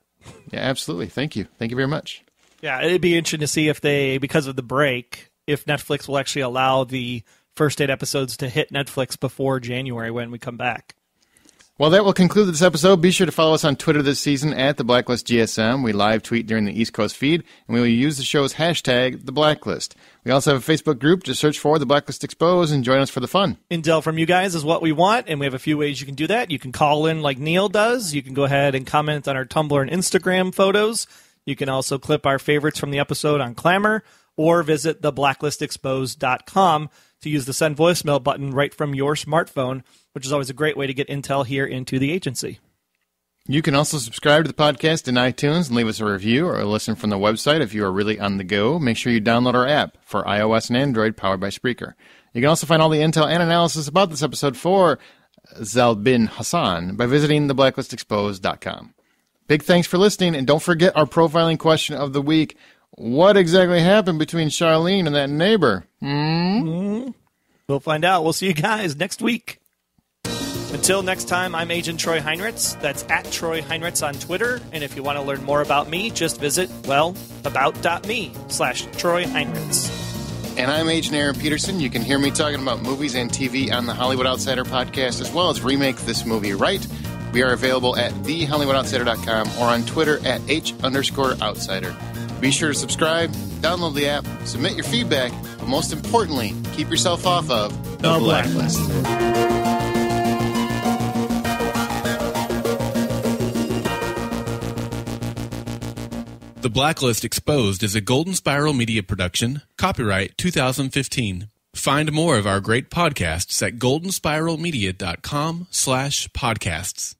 Yeah, absolutely. Thank you. Thank you very much. Yeah, it'd be interesting to see if they, because of the break, if Netflix will actually allow the first 8 episodes to hit Netflix before January when we come back. Well, that will conclude this episode. Be sure to follow us on Twitter this season at The Blacklist GSM. We live tweet during the East Coast feed, and we will use the show's hashtag, The Blacklist. We also have a Facebook group. Just search for The Blacklist Exposed and join us for the fun. Intel from you guys is what we want, and we have a few ways you can do that. You can call in like Neil does. You can go ahead and comment on our Tumblr and Instagram photos. You can also clip our favorites from the episode on Clamor, or visit theblacklistexposed.com to use the send voicemail button right from your smartphone, which is always a great way to get intel here into the agency. You can also subscribe to the podcast in iTunes and leave us a review or listen from the website if you are really on the go. Make sure you download our app for iOS and Android powered by Spreaker. You can also find all the intel and analysis about this episode for Zal Bin Hasaan by visiting theblacklistexposed.com. Big thanks for listening, and don't forget our profiling question of the week. What exactly happened between Charlene and that neighbor? We'll find out. We'll see you guys next week. Until next time, I'm Agent Troy Heinritz. That's at Troy Heinritz on Twitter. And if you want to learn more about me, just visit, about.me/Troy Heinritz. And I'm Agent Aaron Peterson. You can hear me talking about movies and TV on the Hollywood Outsider podcast, as well as Remake This Movie Right. We are available at thehollywoodoutsiders.com or on Twitter at H_outsider. Be sure to subscribe, download the app, submit your feedback, but most importantly, keep yourself off of the Blacklist. The Blacklist Exposed is a Golden Spiral Media production, copyright 2015. Find more of our great podcasts at goldenspiralmedia.com/podcasts.